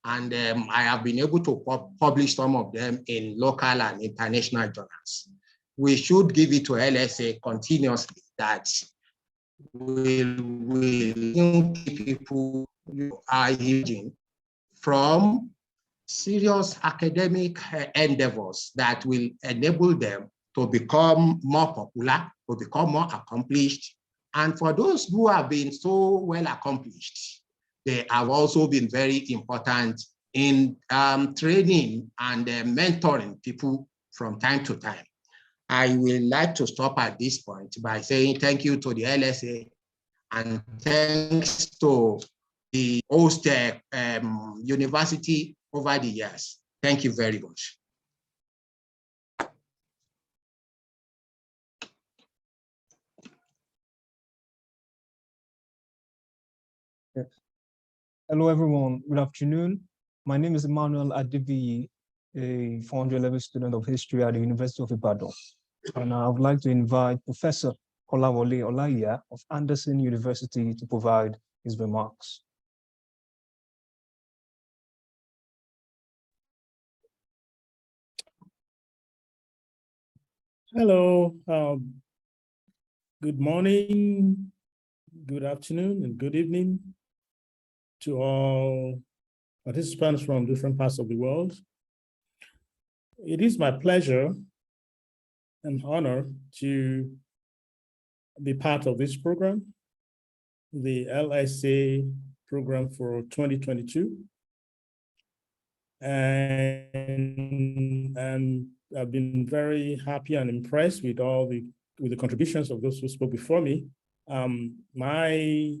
and I have been able to publish some of them in local and international journals. We should give it to LSA continuously that will keep people are using from serious academic endeavors that will enable them to become more popular, to become more accomplished. And for those who have been so well accomplished, they have also been very important in training and mentoring people from time to time. I will like to stop at this point by saying thank you to the LSA and thanks to the host university over the years. Thank you very much. Yes. Hello, everyone. Good afternoon. My name is Emmanuel Adebiyi, a 400 level student of history at the University of Ibadan. And I would like to invite Professor Kolawole Olaiya of Anderson University to provide his remarks. Hello, good morning, good afternoon, and good evening to all participants from different parts of the world. It is my pleasure and honor to be part of this program, the LSA program for 2022. And I've been very happy and impressed with the contributions of those who spoke before me. My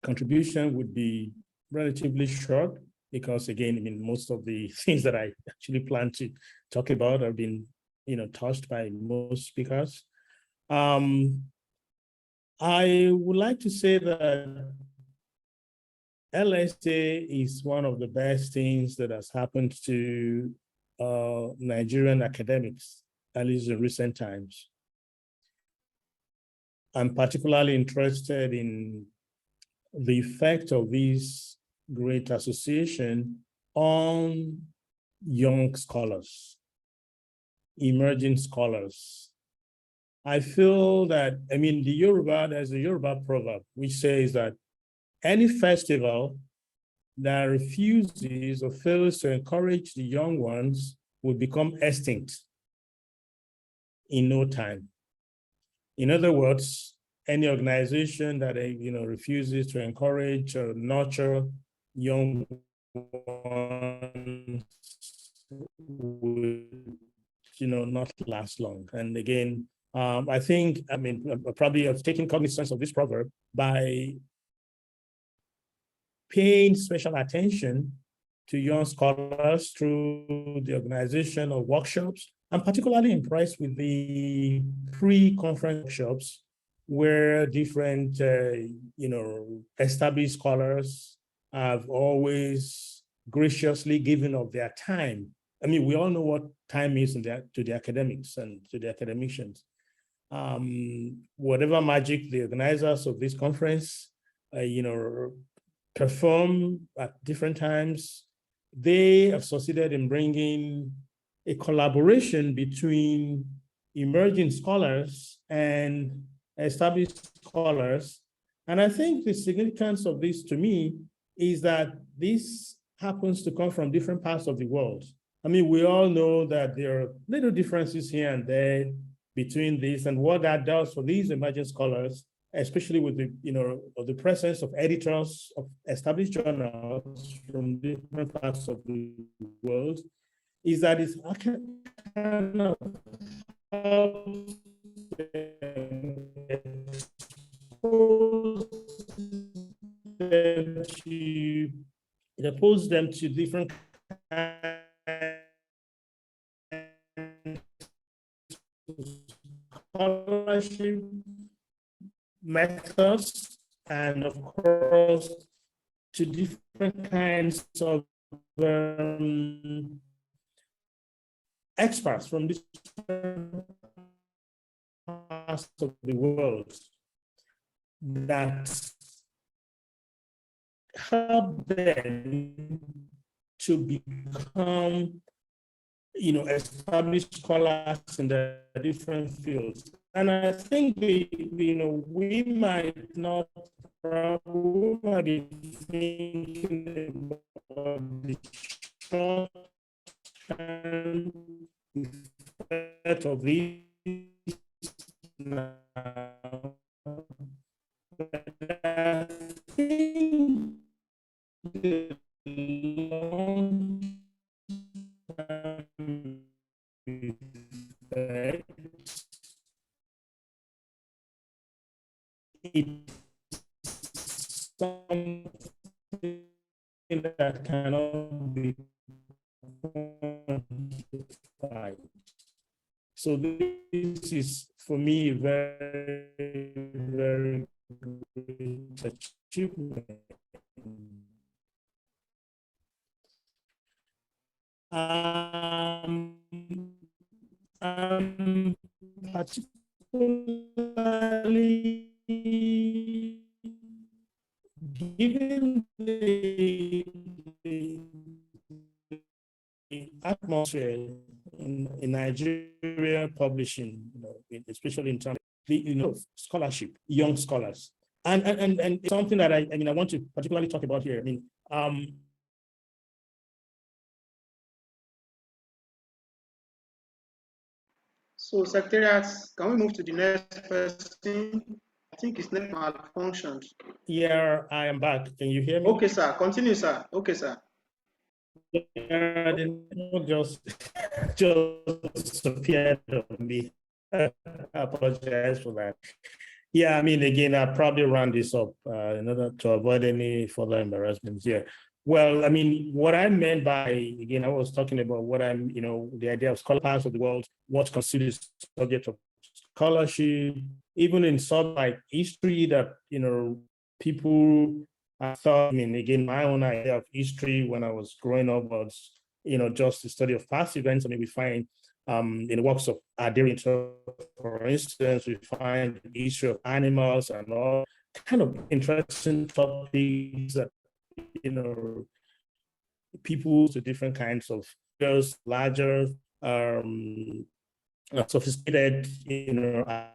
contribution would be relatively short because, again, I mean, most of the things that I actually plan to talk about have been, touched by most speakers. I would like to say that LSA is one of the best things that has happened to Nigerian academics, at least in recent times. I'm particularly interested in the effect of this great association on young scholars, emerging scholars. I feel that, there's a Yoruba proverb which says that any festival that refuses or fails to encourage the young ones will become extinct in no time. In other words, any organization that refuses to encourage or nurture young ones will not last long. And again, I think, probably I've taken cognizance of this proverb by paying special attention to young scholars through the organization of workshops. I'm particularly impressed with the pre-conference workshops where different, established scholars have always graciously given of their time. We all know what time is to the academics and to the academicians. Whatever magic the organizers of this conference, perform at different times, they have succeeded in bringing a collaboration between emerging scholars and established scholars. And I think the significance of this to me is that this happens to come from different parts of the world. We all know that there are little differences here and there between this, and what that does for these emerging scholars, especially with the presence of editors of established journals from different parts of the world, is that it's kind of helps expose them to different scholarship methods, and of course to different kinds of experts from different parts of the world that help them to become established scholars in the different fields. And I think we might be thinking the short term effect of this now. But I think the long term effect, it's something that cannot be quantified. So this is, for me, very, very great achievement. Particularly given the atmosphere in Nigeria publishing, especially in terms of the scholarship, young scholars, and something that I want to particularly talk about here. So, Secretariat, can we move to the next person? I think his net malfunctioned. Yeah, I am back. Can you hear me? Okay, sir. Continue, sir. Okay, sir. Yeah, just appeared on me. I apologize for that. Yeah, again, I probably round this up in order to avoid any further embarrassments here. Well, what I meant by, again, I was talking about what the idea of scholars of the world, what constitutes subject of scholarship, even in some like history that, people, I thought, again, my own idea of history when I was growing up was, just the study of past events. We find in the works of Aderian, for instance, we find the history of animals and all kind of interesting topics that, people to different kinds of larger, sophisticated,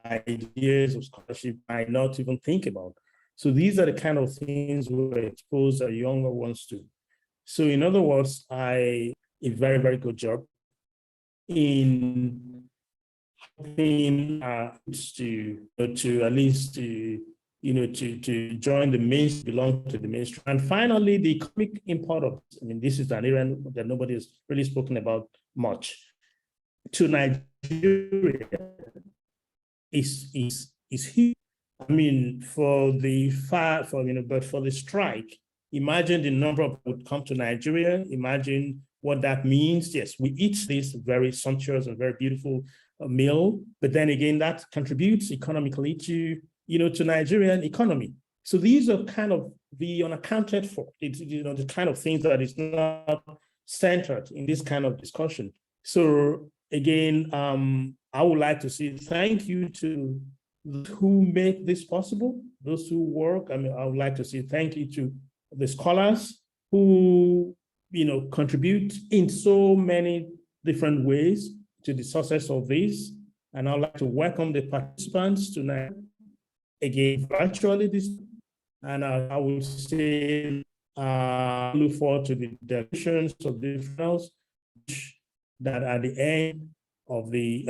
ideas of scholarship might not even think about. So these are the kind of things we expose our younger ones to. So in other words, a very, very good job in helping to at least to join the mainstream, belong to the mainstream. And finally, the economic import of, this is an area that nobody has really spoken about much. To Nigeria is huge. For the strike, imagine the number of people would come to Nigeria. Imagine what that means. Yes, we eat this very sumptuous and very beautiful meal, but then again, that contributes economically to Nigerian economy. So these are kind of the unaccounted for. It's the kind of things that is not centered in this kind of discussion. So again, I would like to say thank you to those who make this possible, those who work. I would like to say thank you to the scholars who, contribute in so many different ways to the success of this. And I'd like to welcome the participants tonight, again, virtually this, and I will say, look forward to the delegations of the finals that at the end of the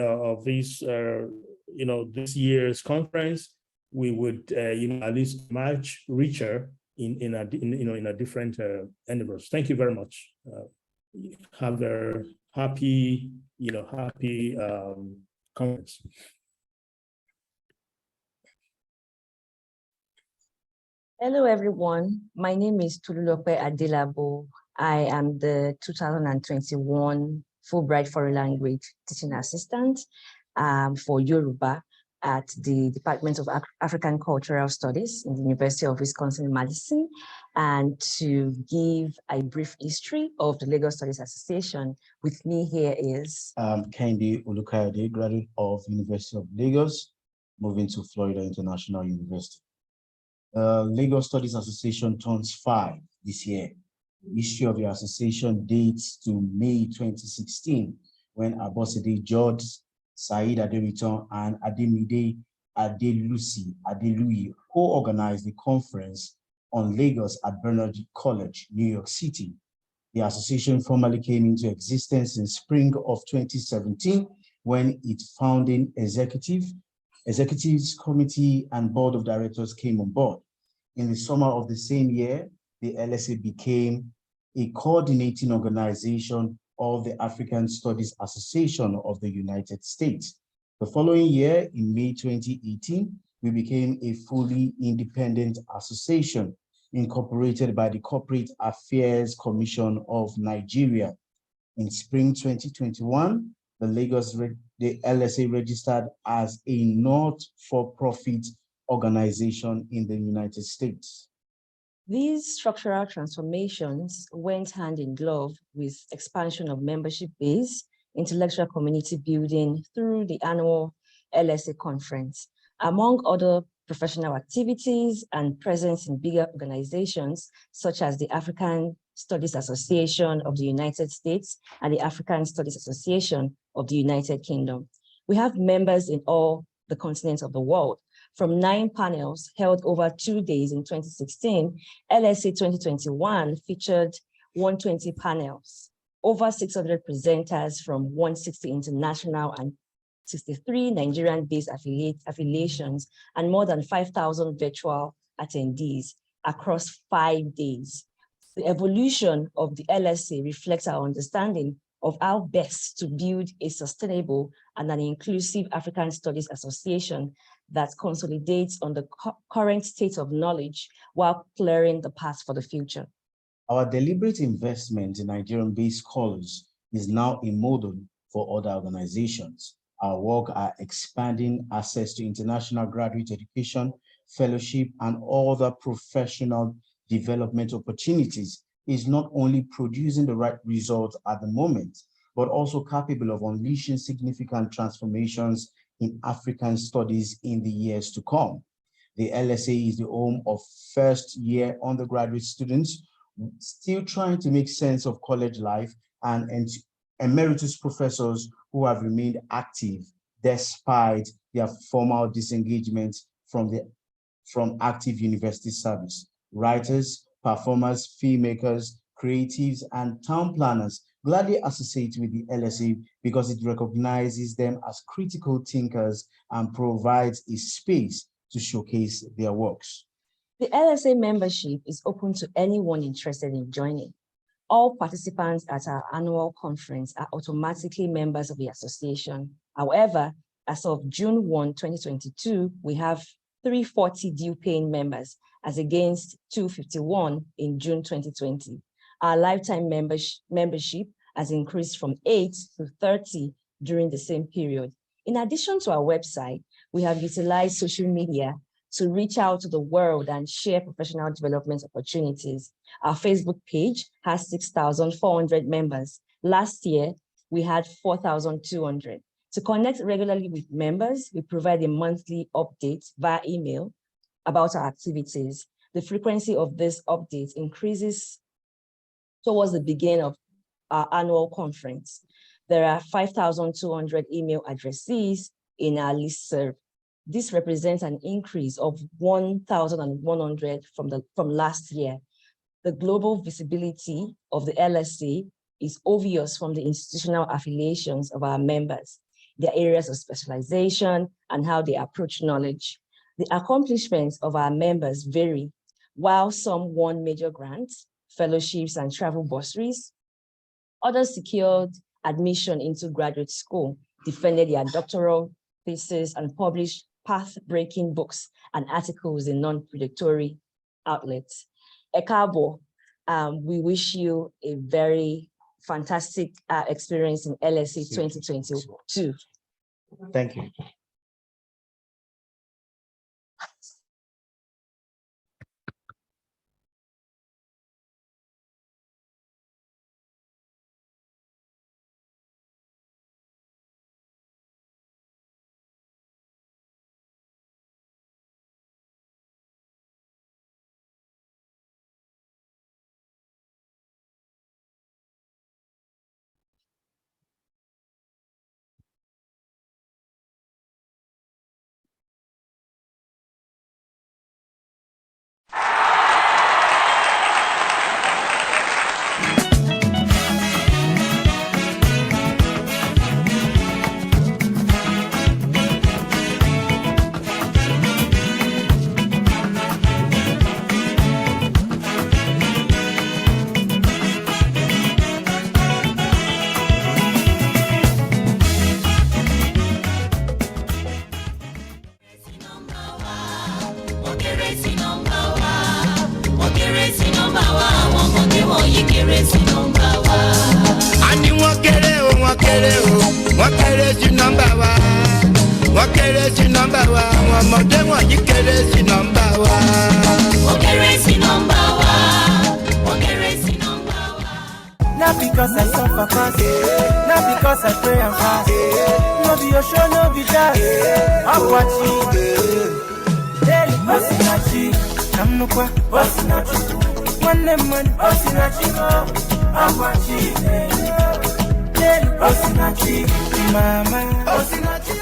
this year's conference, we would at least much richer in a different endeavors. Thank you very much. Have a happy conference. Hello, everyone. My name is Tululope Adelabo. I am the 2021 Fulbright Foreign Language Teaching Assistant for Yoruba at the Department of African Cultural Studies in the University of Wisconsin-Madison. And to give a brief history of the Lagos Studies Association, with me here is Kendi Olukayode, graduate of University of Lagos, moving to Florida International University. Lagos Studies Association turns 5 this year. The history of the association dates to May 2016, when Abosede George, Said Aderiton, and Ademide Adeluyi co-organized the conference on Lagos at Bernard College, New York City, The association formally came into existence in spring of 2017 when its founding executives committee and board of directors came on board. In the summer of the same year, the LSA became a coordinating organization of the African Studies Association of the United States. The following year, in May 2018, we became a fully independent association incorporated by the Corporate Affairs Commission of Nigeria. In spring 2021, the LSA registered as a not-for-profit organization in the United States. These structural transformations went hand in glove with expansion of membership base, intellectual community building through the annual LSA conference. Among other professional activities and presence in bigger organizations, such as the African Studies Association of the United States and the African Studies Association of the United Kingdom. We have members in all the continents of the world. From 9 panels held over 2 days in 2016, LSA 2021 featured 120 panels, over 600 presenters from 160 international and 63 Nigerian-based affiliations, and more than 5,000 virtual attendees across 5 days. The evolution of the LSA reflects our understanding of how best to build a sustainable and an inclusive African Studies Association that consolidates on the current state of knowledge while clearing the path for the future. Our deliberate investment in Nigerian-based scholars is now a model for other organizations. Our work are expanding access to international graduate education, fellowship, and other professional development opportunities is not only producing the right results at the moment, but also capable of unleashing significant transformations in African studies in the years to come. The LSA is the home of first-year undergraduate students still trying to make sense of college life and emeritus professors who have remained active despite their formal disengagement from active university service. Writers, performers, filmmakers, creatives, and town planners gladly associate with the LSA because it recognizes them as critical thinkers and provides a space to showcase their works. The LSA membership is open to anyone interested in joining. All participants at our annual conference are automatically members of the association. However, as of June 1, 2022, we have 340 due-paying members as against 251 in June 2020. Our lifetime membership has increased from 8 to 30 during the same period. In addition to our website, we have utilized social media to reach out to the world and share professional development opportunities. Our Facebook page has 6,400 members. Last year, we had 4,200. To connect regularly with members, we provide a monthly update via email about our activities. The frequency of this update increases towards the beginning of our annual conference. There are 5,200 email addressees in our listserv. This represents an increase of 1,100 from last year. The global visibility of the LSA is obvious from the institutional affiliations of our members, their areas of specialization, and how they approach knowledge. The accomplishments of our members vary. While some won major grants, fellowships, and travel bursaries, others secured admission into graduate school, defended their doctoral thesis, and published path-breaking books and articles in non-predatory outlets. Ekabo, we wish you a very fantastic experience in LSA 2022. Thank you. sí nọ́mbà wa. Wọ́n kéré sí nọ́mbà wa. Àwọn ọmọdé wọ̀nyí kéré sí nọ́mbà wa. A ní wọ́n kéré o, wọ́n kéré o, wọ́n kéré sí nọ́mbà wa. Wọ́n kéré sí nọ́mbà wa. Àwọn ọmọdé wọ̀nyí kéré sí nọ́mbà wa. Wọ́n kéré sí nọ́mbà wa. Wọ́n kéré sí nọ́mbà wa. Not because I suffer fast, not because I pray and fast. No be your show, no be that. I'm watching. Daily Osinachi, Namnukwa, Osinachi. One man, Osinachi, I'm watching. Daily Osinachi, Mama, Osinachi.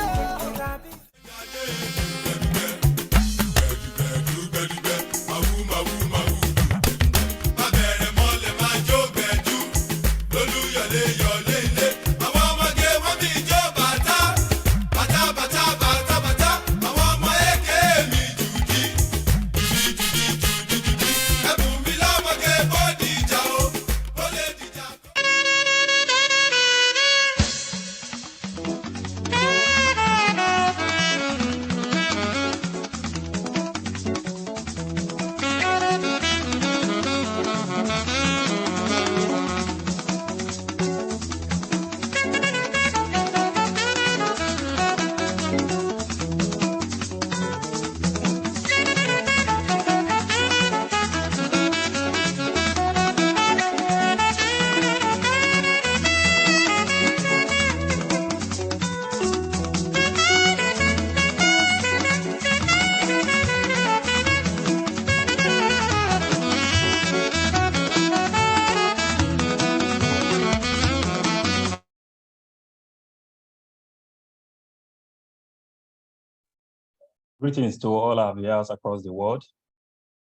Greetings to all our viewers across the world.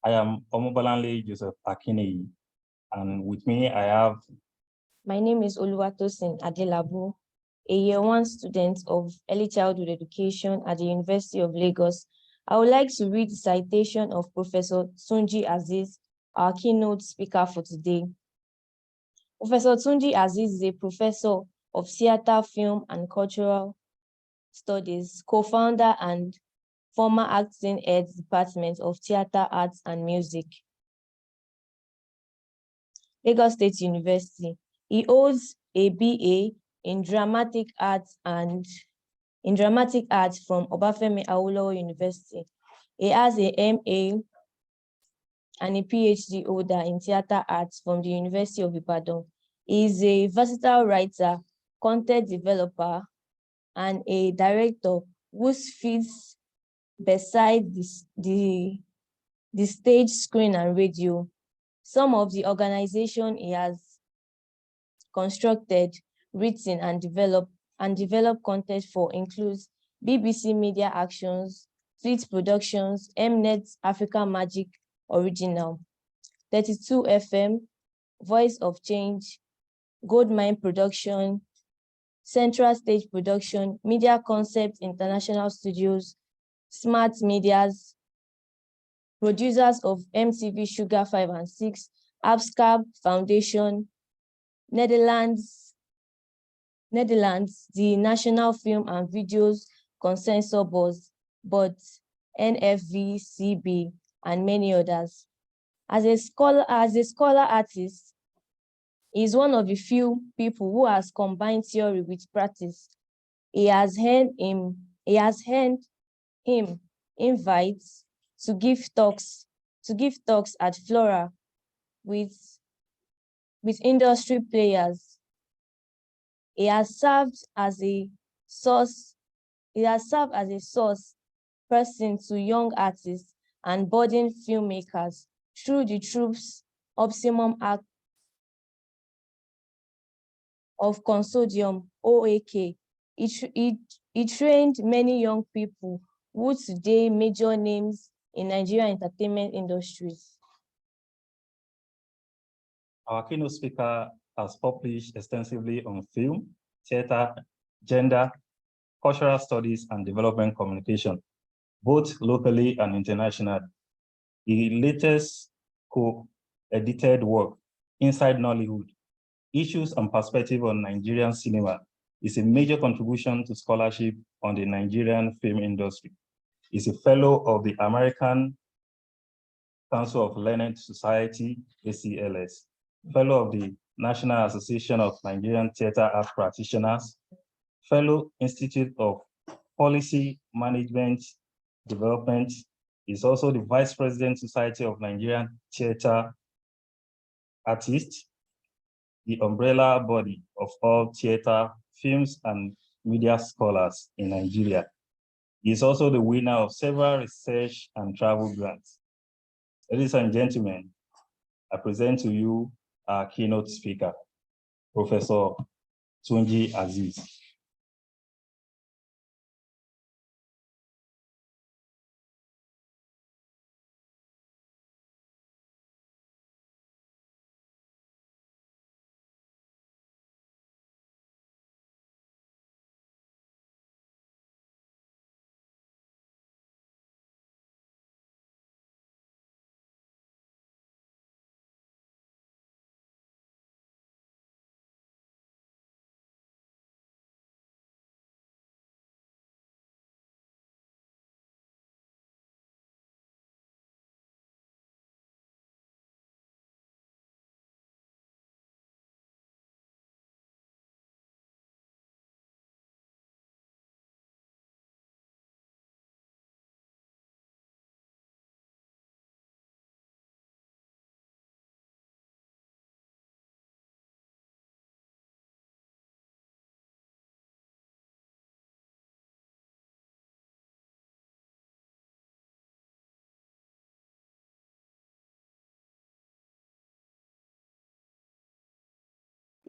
I am Omobalanle Joseph Akineyi, and with me I have... My name is Oluwatosin Adelabu, a year one student of early childhood education at the University of Lagos. I would like to read the citation of Professor Tunji Aziz, our keynote speaker for today. Professor Tunji Aziz is a professor of theater, film, and cultural studies, co-founder and former acting head department of theater, arts, and music, Lagos State University. He holds a BA in dramatic arts from Obafemi Awolowo University. He has a MA and a PhD holder in theater arts from the University of Ibadan. He is a versatile writer, content developer, and a director whose feats beside the stage, screen, and radio. Some of the organization he has constructed, written, and developed content for includes BBC Media Actions, Fleet Productions, Mnet Africa Magic Original, 32 FM, Voice of Change, Goldmine Production, Central Stage Production, Media Concept International Studios, Smart Medias, producers of MTV Sugar 5 and 6, Abscab Foundation, Netherlands, the National Film and Videos Consensus Board, NFVCB, and many others. As a scholar artist, he is one of the few people who has combined theory with practice. He has earned him invites to give talks at Flora with industry players. He has served as a source person to young artists and budding filmmakers through the Troops Optimum Act of Consortium, OAK. He trained many young people who today major names in Nigerian entertainment industries. Our keynote speaker has published extensively on film, theater, gender, cultural studies, and development communication, both locally and internationally. The latest co-edited work, Inside Nollywood, Issues and Perspective on Nigerian Cinema, is a major contribution to scholarship on the Nigerian film industry. He's a fellow of the American Council of Learned Society, ACLS, Fellow of the National Association of Nigerian Theatre Art Practitioners, Fellow Institute of Policy Management Development. Is also the Vice President, Society of Nigerian Theatre Artists, the umbrella body of all theatre, films, and media scholars in Nigeria. He is also the winner of several research and travel grants. Ladies and gentlemen, I present to you our keynote speaker, Professor Tunji Aziz.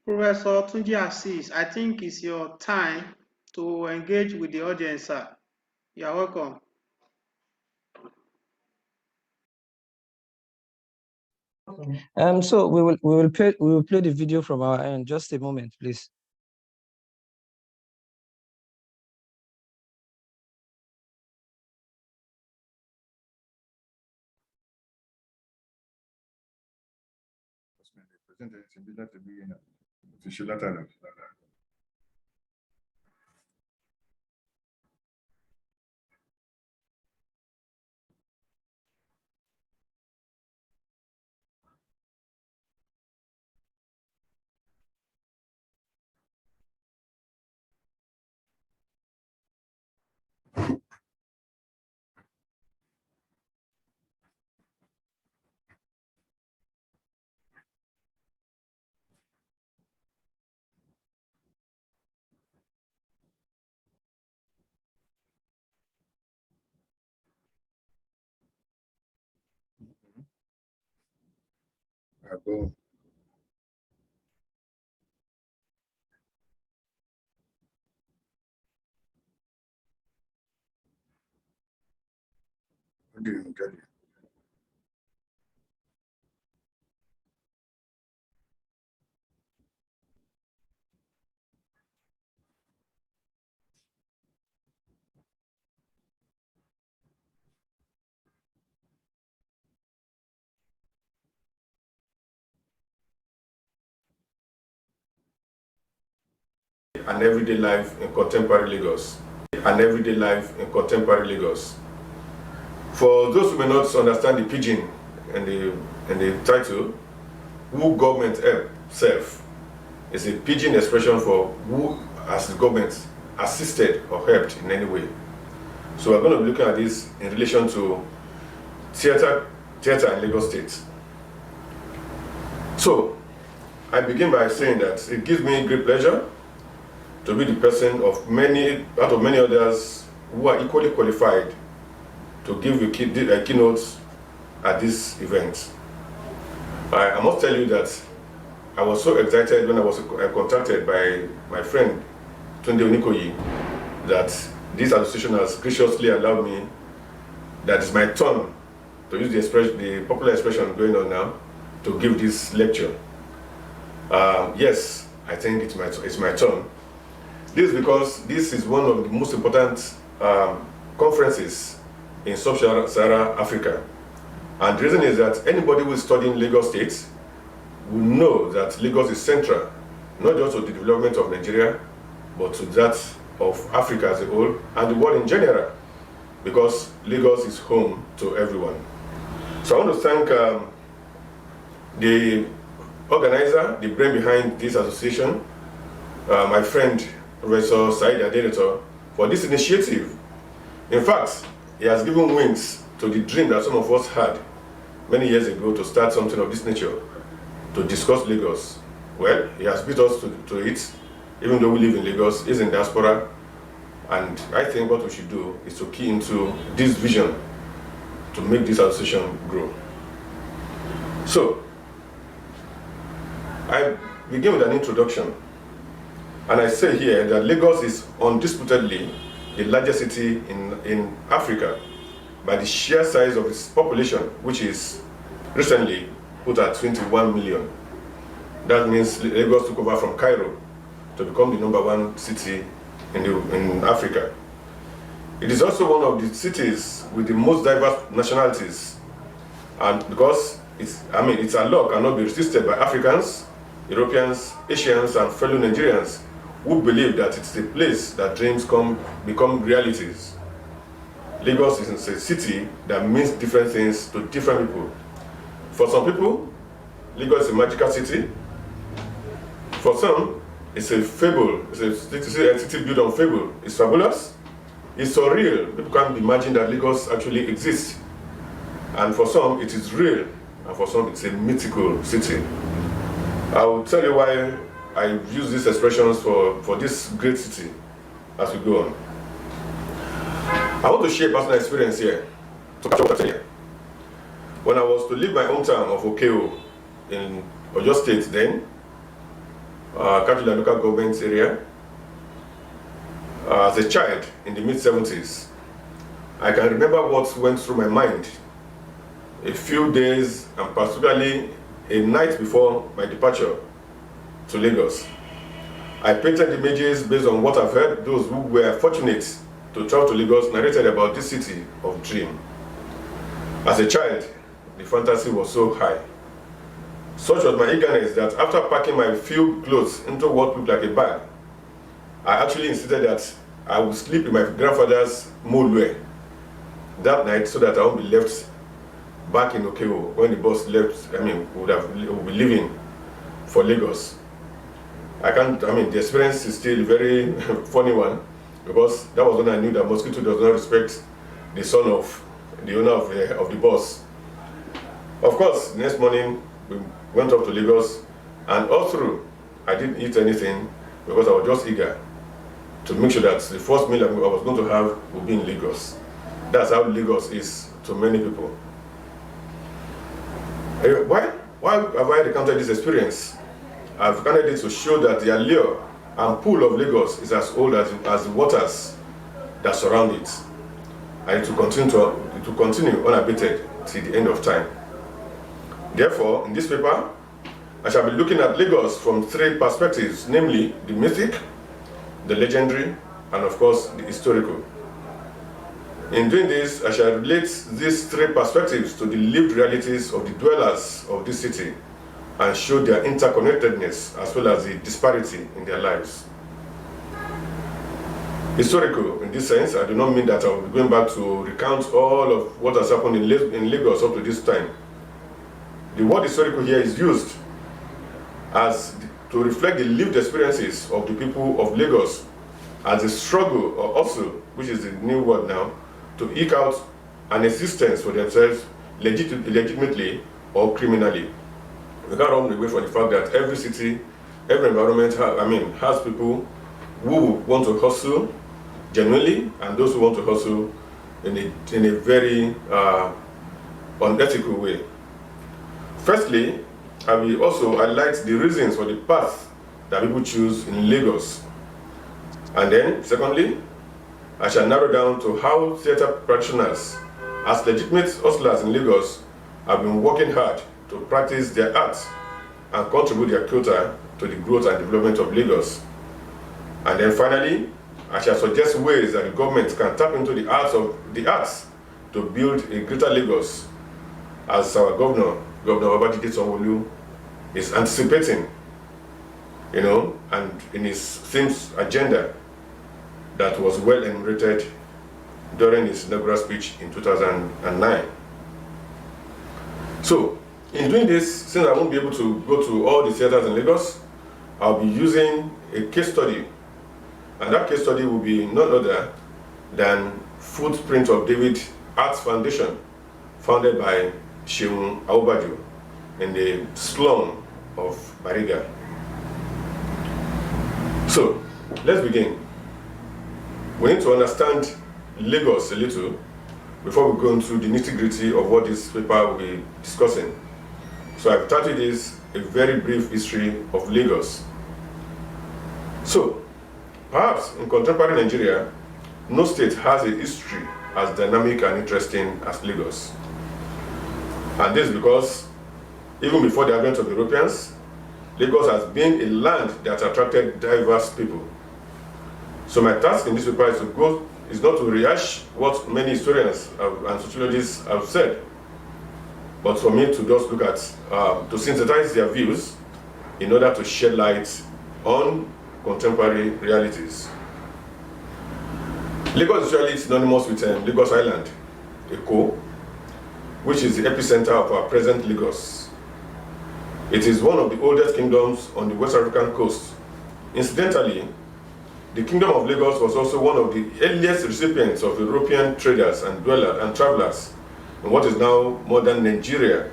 Professor Tunji Aziz, I think it's your time to engage with the audience, sir. You are welcome. So we will play the video from our end. Just a moment, please. Boom. An everyday life in contemporary Lagos. An everyday life in contemporary Lagos. For those who may not understand the pidgin and the title, who government help self is a pidgin expression for who has the government assisted or helped in any way. So we're going to be looking at this in relation to theater in Lagos State. So I begin by saying that it gives me great pleasure to be the person of many others who are equally qualified to give a keynote at this event. I must tell you that I was so excited when I was contacted by my friend Tunde Onikoyi that this association has graciously allowed me, that it's my turn to use the popular expression going on now, to give this lecture. Yes, I think it's my turn. This is because this is one of the most important conferences in sub-Saharan Africa. And the reason is that anybody who is studying Lagos State will know that Lagos is central, not just to the development of Nigeria, but to that of Africa as a whole and the world in general, because Lagos is home to everyone. So I want to thank the organizer, the brain behind this association, my friend, Professor Said Adeneto, for this initiative. In fact, he has given wings to the dream that some of us had many years ago to start something of this nature, to discuss Lagos. Well, he has beat us to it, even though we live in Lagos, he's in diaspora, and I think what we should do is to key into this vision to make this association grow. So, I begin with an introduction, and I say here that Lagos is undisputedly the largest city in Africa by the sheer size of its population, which is recently put at 21 million. That means Lagos took over from Cairo to become the #1 city in Africa. It is also one of the cities with the most diverse nationalities, and because its allure cannot be resisted by Africans, Europeans, Asians, and fellow Nigerians who believe that it's a place that dreams become realities. Lagos is a city that means different things to different people. For some people, Lagos is a magical city. For some, it's a fable. It's a city built on fable. It's fabulous. It's surreal. People can't imagine that Lagos actually exists. And for some, it is real. And for some, it's a mythical city. I will tell you why I use these expressions for this great city as we go on. I want to share personal experience here to capture what I'm saying. When I was to leave my hometown of Okeo in Oyo State then, Kajula local government area, as a child in the mid-70s, I can remember what went through my mind a few days and particularly a night before my departure to Lagos. I painted images based on what I've heard those who were fortunate to travel to Lagos narrated about this city of dream. As a child, the fantasy was so high. Such was my eagerness that after packing my few clothes into what looked like a bag, I actually insisted that I would sleep in my grandfather's molwe that night so that I won't be left back in Okeo when the bus left, would be leaving for Lagos. The experience is still a very funny one, because that was when I knew that Mosquito does not respect the son of the owner of the bus. Of course, the next morning we went up to Lagos, and all through I didn't eat anything because I was just eager to make sure that the first meal I was going to have would be in Lagos. That's how Lagos is to many people. Why have I encountered this experience? I've recounted it to show that the allure and pull of Lagos is as old as the waters that surround it, and it will continue unabated till the end of time. Therefore, in this paper, I shall be looking at Lagos from 3 perspectives, namely the mythic, the legendary, and of course the historical. In doing this, I shall relate these 3 perspectives to the lived realities of the dwellers of this city and show their interconnectedness as well as the disparity in their lives. Historical, in this sense, I do not mean that I will be going back to recount all of what has happened in Lagos up to this time. The word historical here is used to reflect the lived experiences of the people of Lagos as a struggle, or also, which is the new word now, to eke out an existence for themselves legitimately or criminally. We can't run away from the fact that every city, every environment has people who want to hustle genuinely and those who want to hustle in a very unethical way. Firstly, I will also highlight the reasons for the path that people choose in Lagos. And then, secondly, I shall narrow down to how theatre practitioners, as legitimate hustlers in Lagos, have been working hard to practice their art and contribute their quota to the growth and development of Lagos. And then finally, I shall suggest ways that the government can tap into the arts to build a greater Lagos, as our Governor Babajide Sanwo-Olu, is anticipating, and in his themes agenda that was well enumerated during his inaugural speech in 2009. So, in doing this, since I won't be able to go to all the theaters in Lagos, I'll be using a case study. And that case study will be none other than Footprint of David Arts Foundation, founded by Sheun Aubaju in the slum of Bariga. So, let's begin. We need to understand Lagos a little before we go into the nitty-gritty of what this paper will be discussing. So I've titled this a very brief history of Lagos. So, perhaps in contemporary Nigeria, no state has a history as dynamic and interesting as Lagos. And this is because even before the advent of Europeans, Lagos has been a land that attracted diverse people. So my task in this paper is not to rehash what many historians and sociologists have said, but for me to just look at, to synthesize their views in order to shed light on contemporary realities. Lagos is usually synonymous with Lagos Island, Eko, which is the epicenter of our present Lagos. It is one of the oldest kingdoms on the West African coast. Incidentally, the Kingdom of Lagos was also one of the earliest recipients of European traders and dwellers and travelers in what is now modern Nigeria.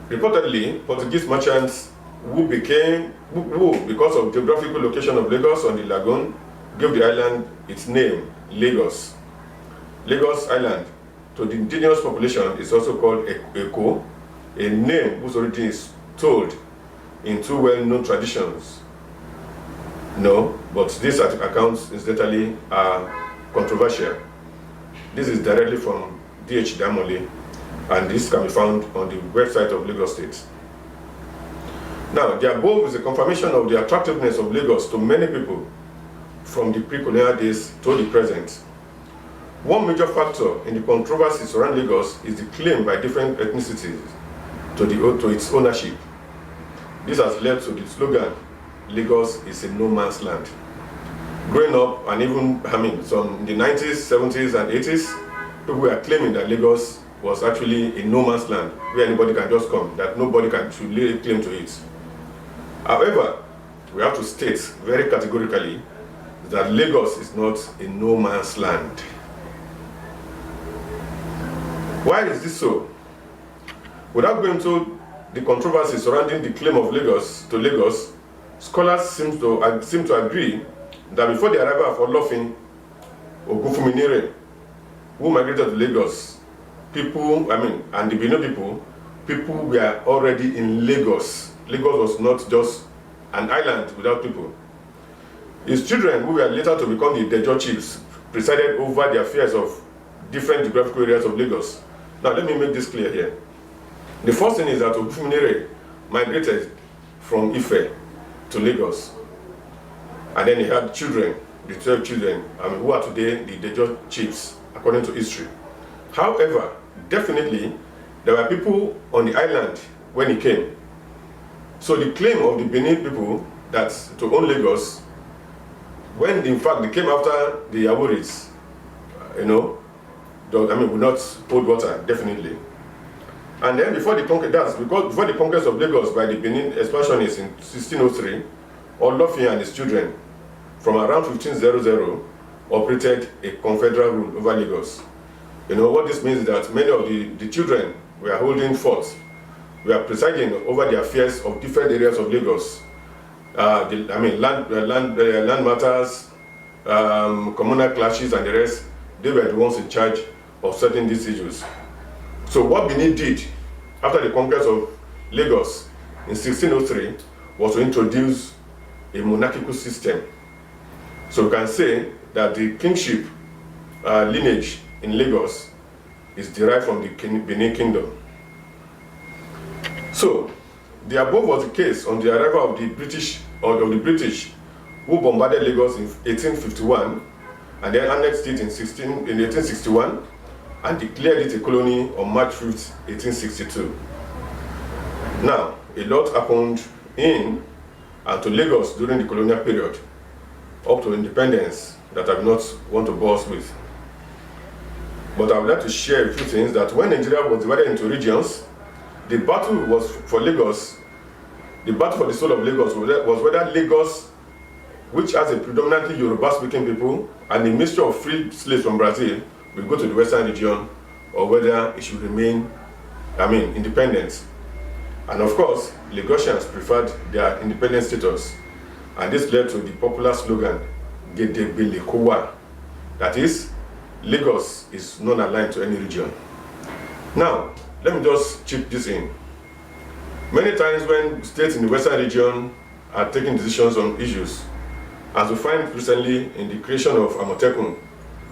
Reportedly, Portuguese merchants who, because of geographical location of Lagos on the lagoon, gave the island its name, Lagos. Lagos Island, to the indigenous population, is also called Eko, a name whose origin is told in two well-known traditions. No, but these accounts, incidentally, are controversial. This is directly from D.H. Damole, and this can be found on the website of Lagos State. Now, the above is a confirmation of the attractiveness of Lagos to many people from the pre-colonial days to the present. One major factor in the controversy surrounding Lagos is the claim by different ethnicities to its ownership. This has led to the slogan, Lagos is a no man's land. Growing up, and even, some in the 90s, 70s, and 80s, people were claiming that Lagos was actually a no man's land, where anybody can just come, that nobody should lay claim to it. However, we have to state very categorically that Lagos is not a no man's land. Why is this so? Without going into the controversy surrounding the claim of Lagos to Lagos, scholars seem to agree that before the arrival of Olofin or Gufuminire, who migrated to Lagos, and the Benin people were already in Lagos. Lagos was not just an island without people. His children, who were later to become the Dejo chiefs, presided over the affairs of different geographical areas of Lagos. Now, let me make this clear here. The first thing is that Ogufuminire migrated from Ife to Lagos. And then he had children, the 12 children, who are today the Dejo chiefs, according to history. However, definitely, there were people on the island when he came. So the claim of the Benin people that to own Lagos, when in fact they came after the Aworids, would not hold water, definitely. And then before the conquest of Lagos by the Benin expansionists in 1603, Olofin and his children, from around 1500, operated a confederal rule over Lagos. What this means is that many of the children were holding forts, were presiding over the affairs of different areas of Lagos. Land matters, communal clashes, and the rest. They were the ones in charge of settling these issues. So what Benin did after the conquest of Lagos in 1603 was to introduce a monarchical system. So we can say that the kingship lineage in Lagos is derived from the Benin Kingdom. So the above was the case on the arrival of the British who bombarded Lagos in 1851 and then annexed it in 1861 and declared it a colony on March 5th, 1862. Now, a lot happened in and to Lagos during the colonial period, up to independence, that I do not want to bore us with. But I would like to share a few things that when Nigeria was divided into regions, the battle was for Lagos, the battle for the soul of Lagos was whether Lagos, which has a predominantly Yoruba-speaking people and a mixture of free slaves from Brazil, will go to the Western region, or whether it should remain, independent. And of course, Lagosians preferred their independent status, and this led to the popular slogan, Gedegbe Lekowa. That is, Lagos is non-aligned to any region. Now, let me just chip this in. Many times when states in the Western region are taking decisions on issues, as we find recently in the creation of Amotekun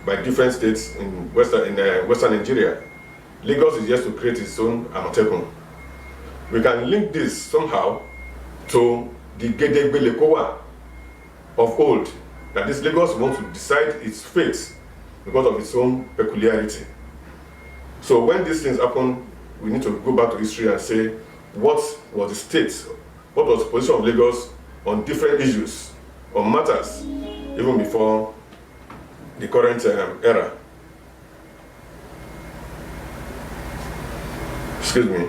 by different states in Western Nigeria, Lagos is yet to create its own Amotekun. We can link this somehow to the Gedegbe Lekowa of old, that this Lagos wants to decide its fate because of its own peculiarity. So when these things happen, we need to go back to history and say, what was the state, what was the position of Lagos on different issues, on matters, even before the current era. Excuse me.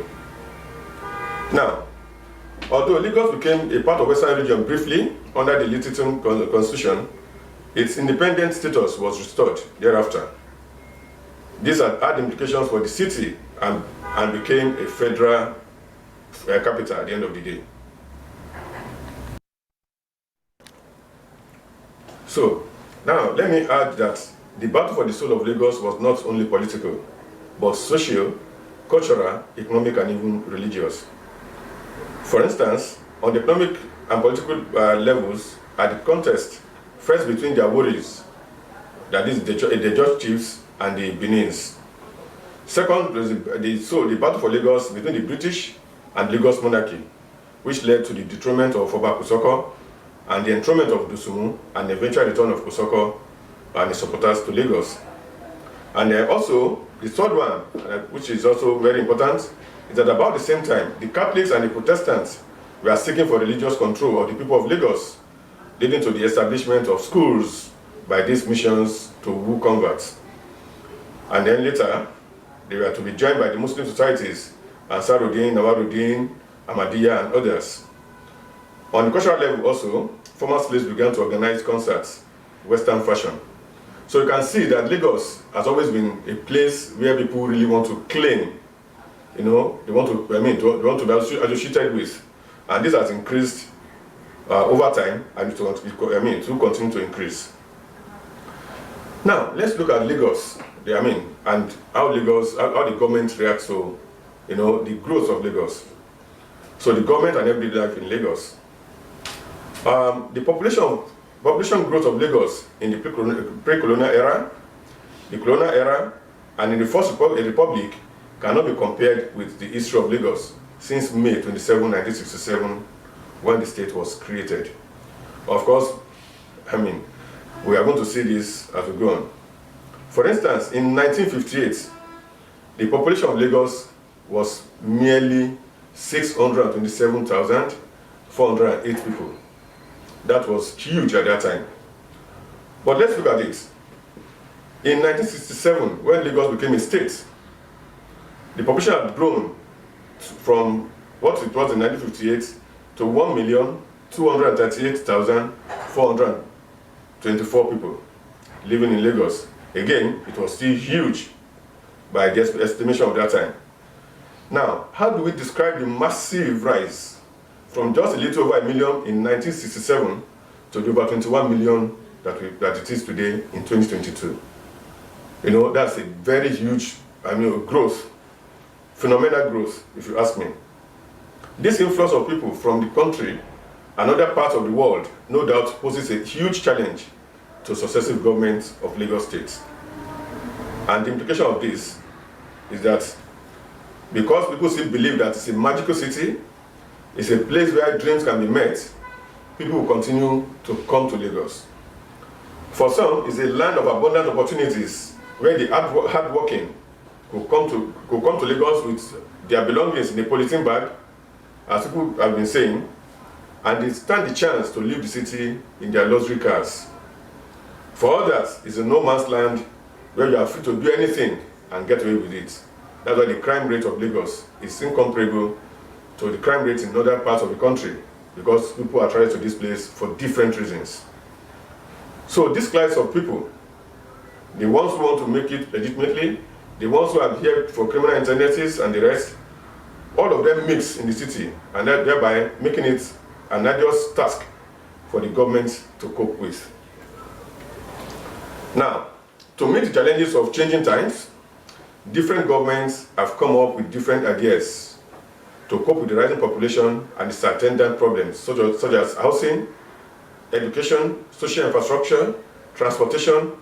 Now, although Lagos became a part of Western region briefly under the Littleton Constitution, its independent status was restored thereafter. These had implications for the city and became a federal capital at the end of the day. So, now let me add that the battle for the soul of Lagos was not only political, but social, cultural, economic, and even religious. For instance, on the economic and political levels, at the contest first between the Aworis, that is the George chiefs, and the Benins. Second, the battle for Lagos between the British and Lagos monarchy, which led to the dethronement of Oba Kosoko and the enthronement of Dosunmu and the eventual return of Kosoko and his supporters to Lagos. And also, the third one, which is also very important, is that about the same time, the Catholics and the Protestants were seeking for religious control of the people of Lagos, leading to the establishment of schools by these missions to woo converts. And then later, they were to be joined by the Muslim societies, Ansaruddin, Nawaruddin, Ahmadiyya, and others. On the cultural level also, former slaves began to organize concerts, Western fashion. So you can see that Lagos has always been a place where people really want to claim, they want to be associated with. And this has increased over time, and it will continue to increase. Now, let's look at Lagos, and how the government reacts to, the growth of Lagos. So the government and everyday life in Lagos. The population growth of Lagos in the pre-colonial era, the colonial era, and in the First Republic cannot be compared with the history of Lagos since May 27, 1967, when the state was created. Of course, we are going to see this as we go on. For instance, in 1958, the population of Lagos was merely 627,408 people. That was huge at that time. But let's look at it. In 1967, when Lagos became a state, the population had grown from what it was in 1958 to 1,238,424 people living in Lagos. Again, it was still huge by the estimation of that time. Now, how do we describe the massive rise from just a little over 1 million in 1967 to the over 21 million that it is today in 2022? That's a very huge, growth, phenomenal growth, if you ask me. This influx of people from the country and other parts of the world, no doubt, poses a huge challenge to successive governments of Lagos State. And the implication of this is that because people still believe that it's a magical city, it's a place where dreams can be met, people will continue to come to Lagos. For some, it's a land of abundant opportunities where the hardworking could come to Lagos with their belongings in a polythene bag, as people have been saying, and they stand the chance to leave the city in their luxury cars. For others, it's a no man's land where you are free to do anything and get away with it. That's why the crime rate of Lagos is incomparable to the crime rate in other parts of the country, because people are attracted to this place for different reasons. So this class of people, the ones who want to make it legitimately, the ones who are here for criminal intendencies and the rest, all of them mix in the city, and thereby making it an arduous task for the government to cope with. Now, to meet the challenges of changing times, different governments have come up with different ideas to cope with the rising population and its attendant problems, such as housing, education, social infrastructure, transportation,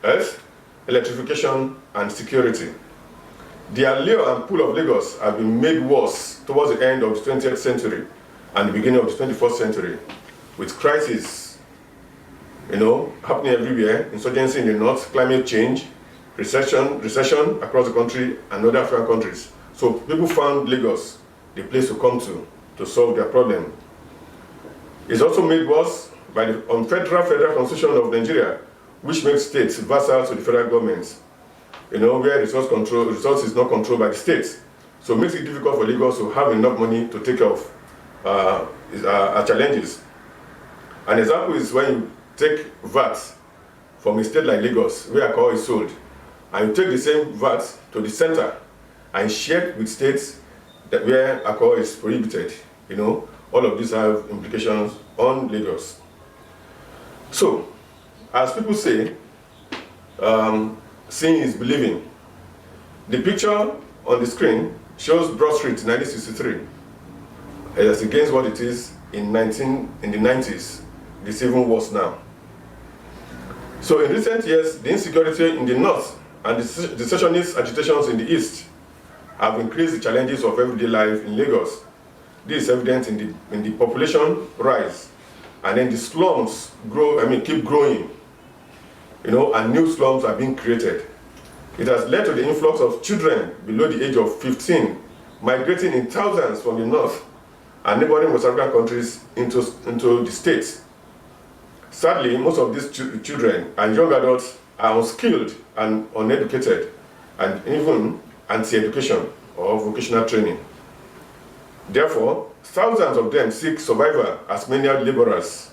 health, electrification, and security. The allure and pull of Lagos have been made worse towards the end of the 20th century and the beginning of the 21st century, with crises, happening everywhere, insurgency in the north, climate change, recession across the country and other African countries. So people found Lagos the place to come to solve their problem. It's also made worse by the federal constitution of Nigeria, which makes states vassals to the federal government, where resource is not controlled by the states. So it makes it difficult for Lagos to have enough money to take care of our challenges. An example is when you take VAT from a state like Lagos, where alcohol is sold, and you take the same VAT to the center and share it with states where alcohol is prohibited. All of these have implications on Lagos. So, as people say, seeing is believing. The picture on the screen shows Broad Street in 1963 as against what it is in the 90s. It's even worse now. So in recent years, the insecurity in the north and the secessionist agitations in the east have increased the challenges of everyday life in Lagos. This is evident in the population rise, and then the slums keep growing, and new slums are being created. It has led to the influx of children below the age of 15 migrating in thousands from the north and neighboring West African countries into the states. Sadly, most of these children and young adults are unskilled and uneducated, and even anti-education or vocational training. Therefore, thousands of them seek survival as manual laborers,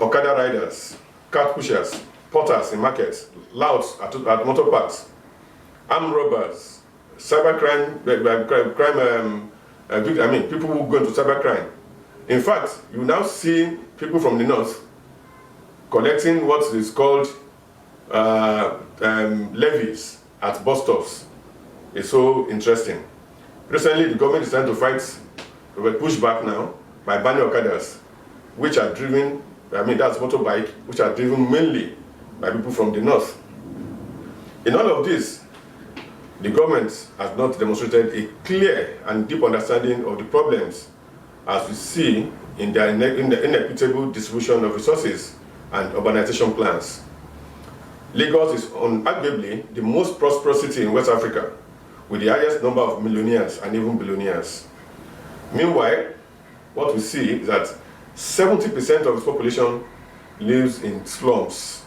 Okada riders, cart pushers, porters in markets, louts at motor parks, armed robbers, cybercrime, people who go into cybercrime. In fact, you now see people from the north collecting what is called levies at bus stops. It's so interesting. Recently, the government is trying to push back now by banning Okadas, which are driven, that's motorbike, which are driven mainly by people from the north. In all of this, the government has not demonstrated a clear and deep understanding of the problems, as we see in the inequitable distribution of resources and urbanization plans. Lagos is arguably the most prosperous city in West Africa, with the highest number of millionaires and even billionaires. Meanwhile, what we see is that 70% of its population lives in slums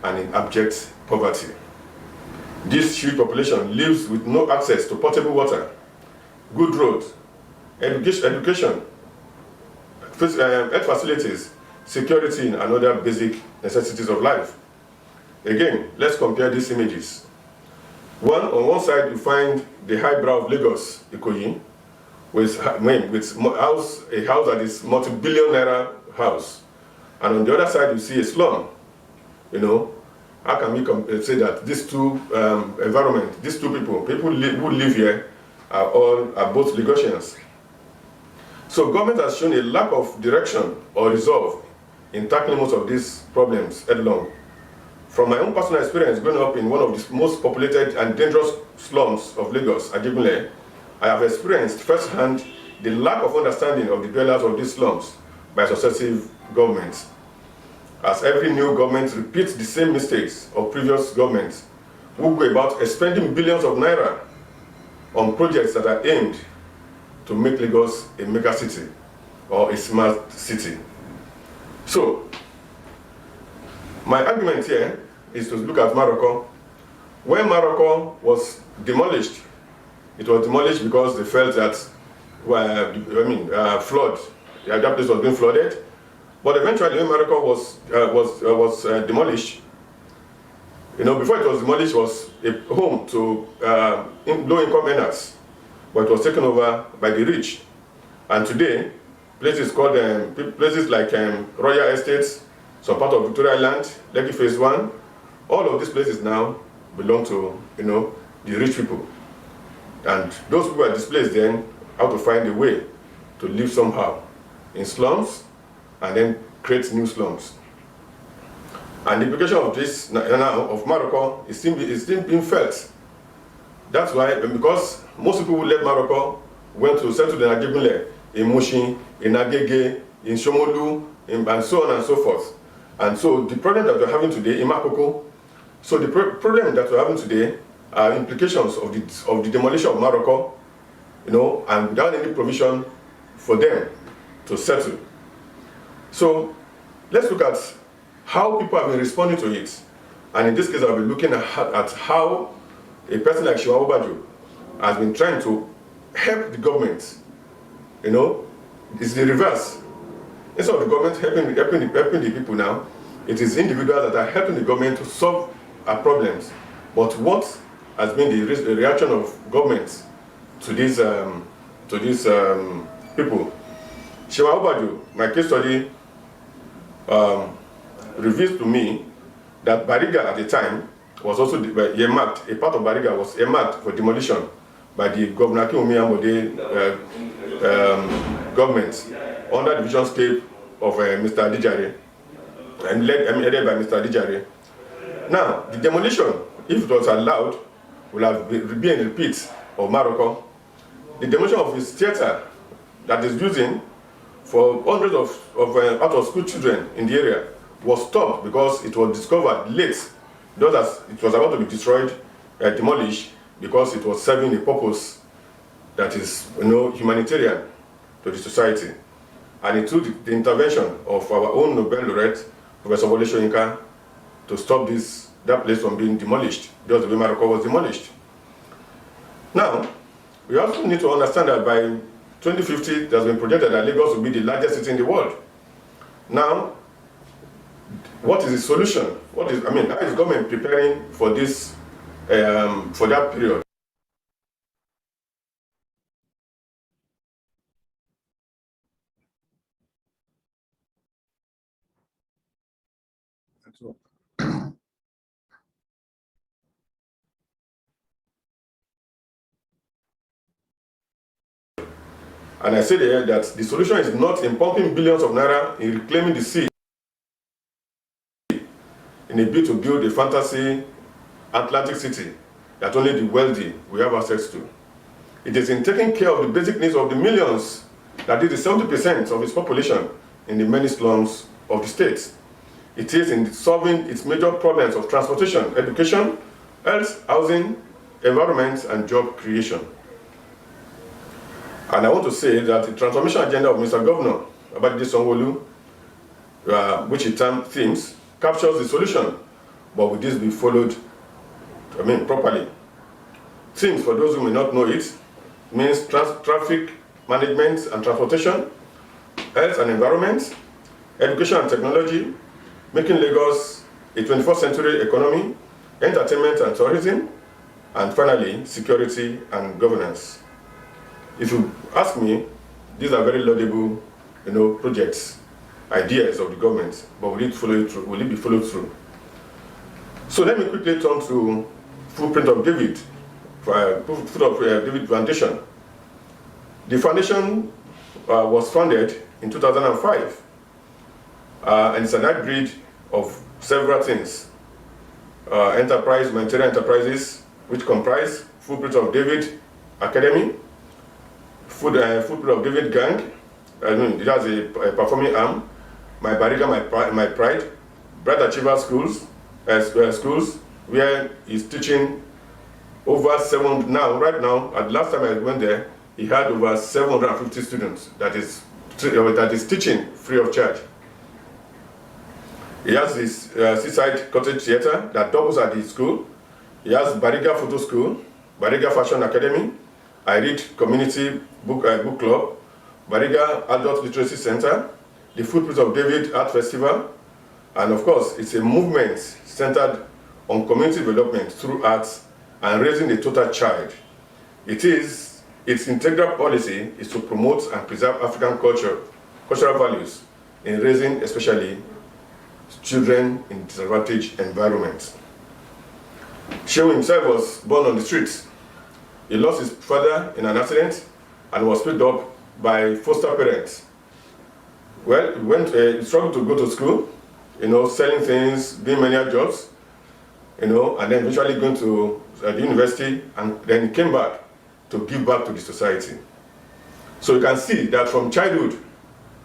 and in abject poverty. This huge population lives with no access to potable water, good roads, education, health facilities, security, and other basic necessities of life. Again, let's compare these images. On one side, you find the highbrow of Lagos, Ikoyi, with a house that is multi-billion naira house. And on the other side, you see a slum. How can we say that these two environments, these two people who live here are both Lagosians? So government has shown a lack of direction or resolve in tackling most of these problems headlong. From my own personal experience growing up in one of the most populated and dangerous slums of Lagos, Ajegunle, I have experienced firsthand the lack of understanding of the dwellers of these slums by successive governments. As every new government repeats the same mistakes of previous governments, who go about expending billions of naira on projects that are aimed to make Lagos a mega city or a smart city. So, my argument here is to look at Morocco. When Morocco was demolished It was demolished because they felt that, flood. That place was being flooded. But eventually, when Morocco was demolished, before it was demolished, it was a home to low-income earners, but it was taken over by the rich. And today, places like Royal Estates, some part of Victoria Land, Lekki Phase 1, all of these places now belong to, the rich people. And those people are displaced then how to find a way to live somehow in slums and then create new slums. And the implication of this now of Morocco is still being felt. That's why, because most people who left Morocco went to settle in Ajegunle, in Mushin, in Agege, in Shomolu, and so on and so forth. And so the problem that we're having today in Makoko, so the problem that we're having today are implications of the demolition of Morocco, and without any provision for them to settle. So let's look at how people have been responding to it. And in this case, I'll be looking at how a person like Shiwa Obaju has been trying to help the government. It's the reverse. Instead of the government helping the people now, it is individuals that are helping the government to solve our problems. But what has been the reaction of governments to these people? Shiwa Obaju, my case study, reveals to me that Bariga at the time was also earmarked, a part of Bariga was earmarked for demolition by the Governor Akinwumi government under the vision scape of Mr. Adijare, and headed by Mr. Adijare. Now, the demolition, if it was allowed, will have been a repeat of Morocco. The demolition of his theater that is using for hundreds of out-of-school children in the area was stopped because it was discovered late, just as it was about to be destroyed, demolished, because it was serving a purpose that is, humanitarian to the society. And it took the intervention of our own Nobel laureate, Professor Wole Soyinka, to stop that place from being demolished, just the way Morocco was demolished. Now, we also need to understand that by 2050, it has been projected that Lagos will be the largest city in the world. Now, what is the solution? How is government preparing for this, for that period? And I said here that the solution is not in pumping billions of naira in reclaiming the sea in a bid to build a fantasy Atlantic city that only the wealthy will have access to. It is in taking care of the basic needs of the millions, that is the 70% of its population in the many slums of the state. It is in solving its major problems of transportation, education, health, housing, environment, and job creation. And I want to say that the transformation agenda of Mr. Governor Babajide Sanwo-Olu, which he termed themes, captures the solution, but will this be followed, properly? Themes, for those who may not know it, means traffic management and transportation, health and environment, education and technology, making Lagos a 21st century economy, entertainment and tourism, and finally, security and governance. If you ask me, these are very laudable, projects, ideas of the government, but will it follow it through? Will it be followed through? So let me quickly turn to Footprint of David, David Foundation. The foundation was founded in 2005, and it's an hybrid of several things. Humanitarian enterprises, which comprise Footprint of David Academy, Footprint of David Gang, it has a performing arm, My Bariga, My Pride, Bright Achiever schools, where he's teaching over 700, right now, at last time I went there, he had over 750 students that is teaching free of charge. He has this Seaside Cottage Theatre that doubles at the school. He has Bariga Photo School, Bariga Fashion Academy, I read Community Book Club, Bariga Adult Literacy Center, the Footprints of David Art Festival, and of course, it's a movement centered on community development through arts and raising the total child. Its integral policy is to promote and preserve African cultural values in raising especially children in disadvantaged environments. Shehu himself was born on the streets. He lost his father in an accident and was picked up by foster parents. Well, he struggled to go to school, selling things, doing many jobs, and then eventually going to the university, and then he came back to give back to the society. So you can see that from childhood,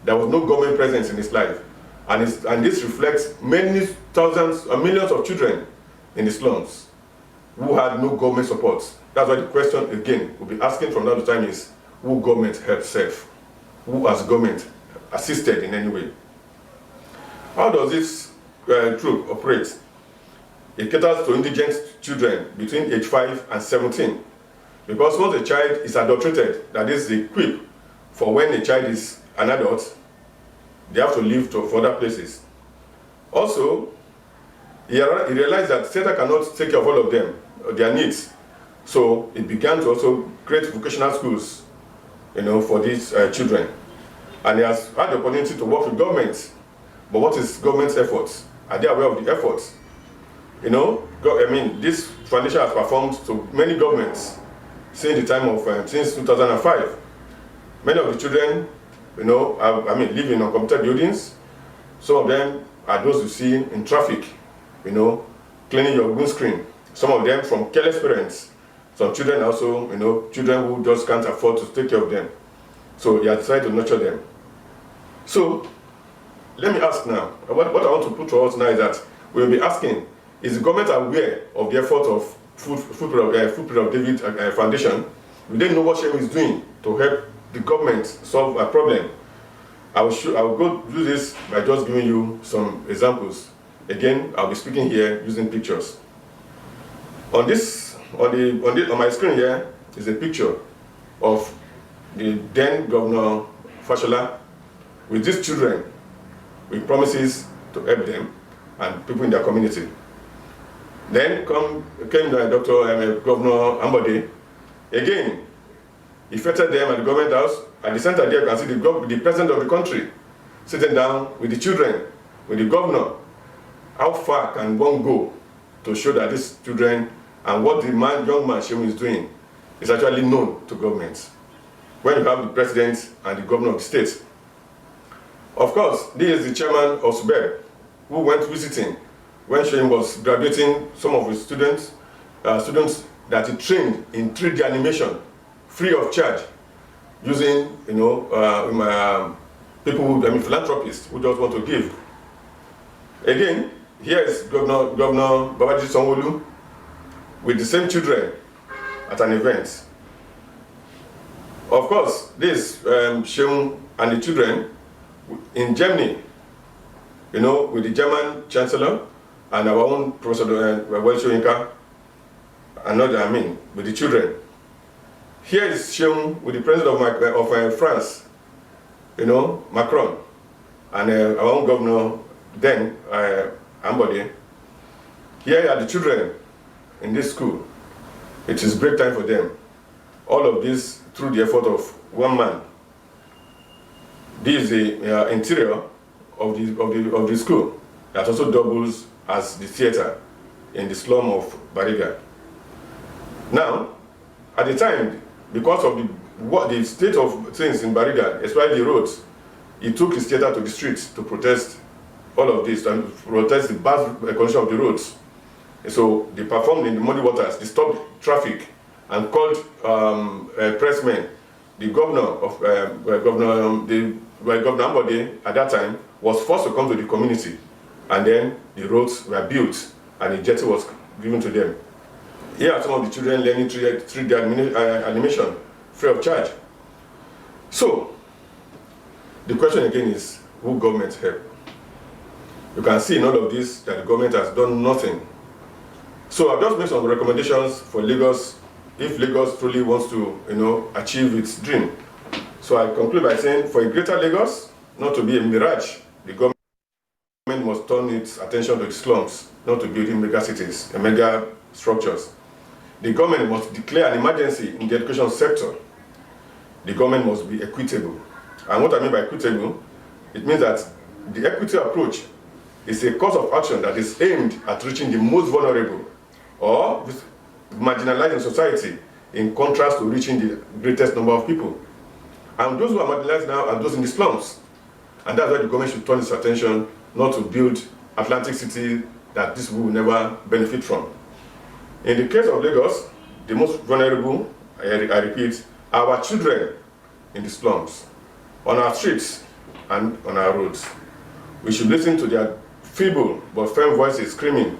there was no government presence in his life. And this reflects many thousands or millions of children in the slums who had no government support. That's why the question, again, we'll be asking from time to time is, who government helped serve? Who has government assisted in any way? How does this group operate? It caters to indigent children between age 5 and 17. Because once a child is adulterated, that is the quip for when a child is an adult, they have to leave for other places. Also, he realized that theater cannot take care of all of them, their needs. So it began to also create vocational schools, for these children. And he has had the opportunity to work with government. But what is government's efforts? Are they aware of the efforts? This foundation has performed to many governments since the time of, since 2005. Many of the children, live in uncompleted buildings. Some of them are those you see in traffic, cleaning your windscreen. Some of them from careless parents. Some children also, children who just can't afford to take care of them. So you decided to nurture them. So let me ask now, what I want to put to us now is that we'll be asking, is the government aware of the effort of Footprint of David Foundation? We didn't know what Shehu is doing to help the government solve a problem. I will go do this by just giving you some examples. Again, I'll be speaking here using pictures. On my screen here is a picture of the then Governor Fashola with these children with promises to help them and people in their community. Then came Dr. Governor Ambode. Again, he feted them at the government house. At the center there, you can see the president of the country sitting down with the children, with the governor. How far can one go to show that these children and what the young man Shehu is doing is actually known to governments? When you have the president and the governor of the state. Of course, this is the chairman of SUBEB, who went visiting when Shehu was graduating some of his students that he trained in 3D animation, free of charge, using people who, philanthropists who just want to give. Again, here is Governor Babajide Sanwo-Olu with the same children at an event. Of course, this Shehu and the children in Germany, with the German Chancellor and our own Professor Soyinka, with the children. Here is Shehu with the president of France, Macron, and our own governor then, Ambode. Here are the children in this school. It is break time for them. All of this through the effort of one man. This is the interior of the school that also doubles as the theater in the slum of Bariga. Now, at the time, because of the state of things in Bariga, especially the roads, he took his theater to the streets to protest all of this, and protest the bad condition of the roads. And so they performed in the muddy waters, they stopped traffic, and called pressmen. The governor of Governor Ambode at that time was forced to come to the community, and then the roads were built and a jetty was given to them. Here are some of the children learning 3D animation free of charge. So the question again is, will government help? You can see in all of this that the government has done nothing. So I've just made some recommendations for Lagos if Lagos truly wants to, achieve its dream. So I conclude by saying, for a greater Lagos, not to be a mirage, the government must turn its attention to its slums, not to building mega cities and mega structures. The government must declare an emergency in the education sector. The government must be equitable. And what I mean by equitable, it means that the equity approach is a course of action that is aimed at reaching the most vulnerable or marginalized in society, in contrast to reaching the greatest number of people. And those who are marginalized now are those in the slums. And that's why the government should turn its attention not to build Atlantic City that this will never benefit from. In the case of Lagos, the most vulnerable, I repeat, are our children in the slums, on our streets and on our roads. We should listen to their feeble but firm voices screaming,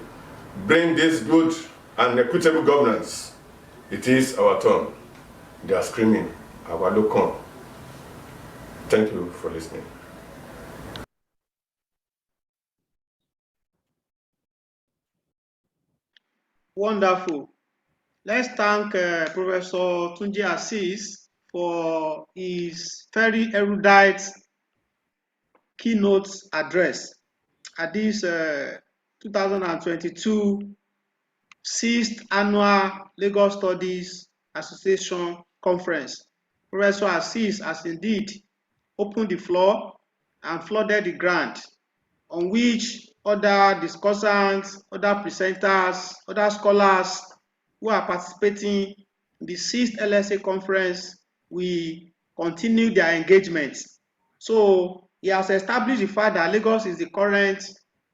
bring this good and equitable governance. It is our turn. They are screaming, our look. Thank you for listening. Wonderful. Let's thank Professor Tunji Assis for his very erudite keynote address at this 2022 6th Annual Lagos Studies Association Conference. Professor Assis has indeed opened the floor and flooded the ground on which other discussants, other presenters, other scholars who are participating in the 6th LSA conference will continue their engagement. So he has established the fact that Lagos is the current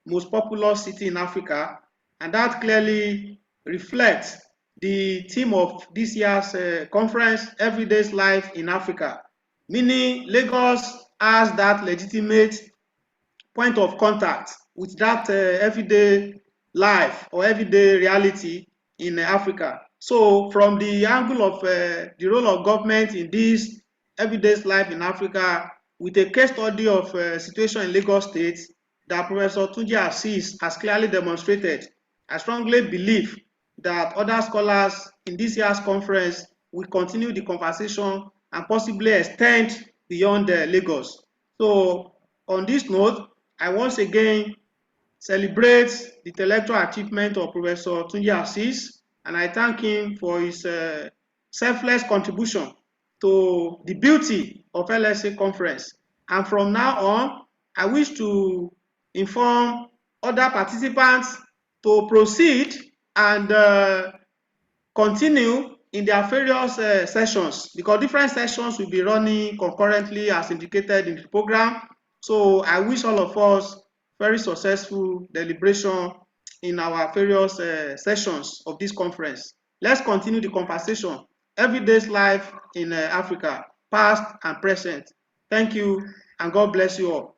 most populous city in Africa, and that clearly reflects the theme of this year's conference, Everyday's Life in Africa, meaning Lagos has that legitimate point of contact with that everyday life or everyday reality in Africa. So from the angle of the role of government in this everyday's life in Africa, with a case study of situation in Lagos State that Professor Tunji Assis has clearly demonstrated, I strongly believe that other scholars in this year's conference will continue the conversation and possibly extend beyond Lagos. So on this note, I once again celebrate the intellectual achievement of Professor Tunji Assis, and I thank him for his selfless contribution to the beauty of LSA conference. And from now on, I wish to inform other participants to proceed and continue in their various sessions, because different sessions will be running concurrently as indicated in the program. So I wish all of us very successful deliberation in our various sessions of this conference. Let's continue the conversation. Everyday's life in Africa, past and present. Thank you, and God bless you all.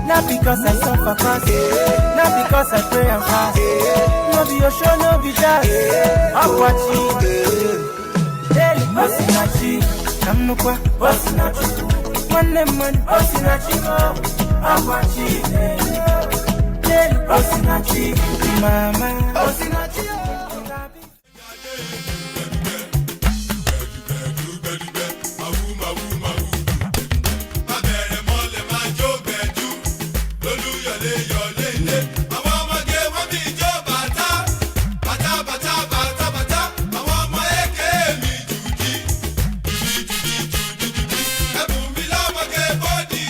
Not because I suffer fast, not because I pray and fast. No be your show, no be just. I'm watching. Daily Osinachi, Namukwa, Osinachi. One man, Osinachi, I'm watching. Daily Osinachi, Mama, Osinachi. Body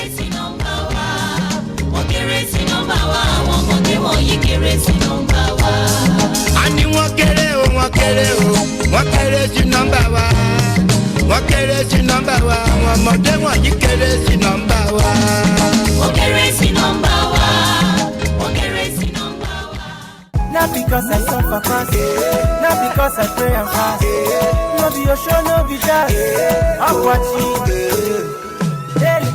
kéré sí nọ́mbà wa. Wọ́n kéré sí nọ́mbà wa. Àwọn ọmọdé wọ̀nyí kéré sí nọ́mbà wa. A ní wọ́n kéré o, wọ́n kéré o, wọ́n kéré sí nọ́mbà wa. Wọ́n kéré sí nọ́mbà wa, àwọn ọmọdé wọ̀nyí kéré sí nọ́mbà wa. Wọ́n kéré sí nọ́mbà wa. Wọ́n kéré sí nọ́mbà wa. Not because I suffer fast, not because I pray and fast. No be your show, no be that. I'm watching. Daily,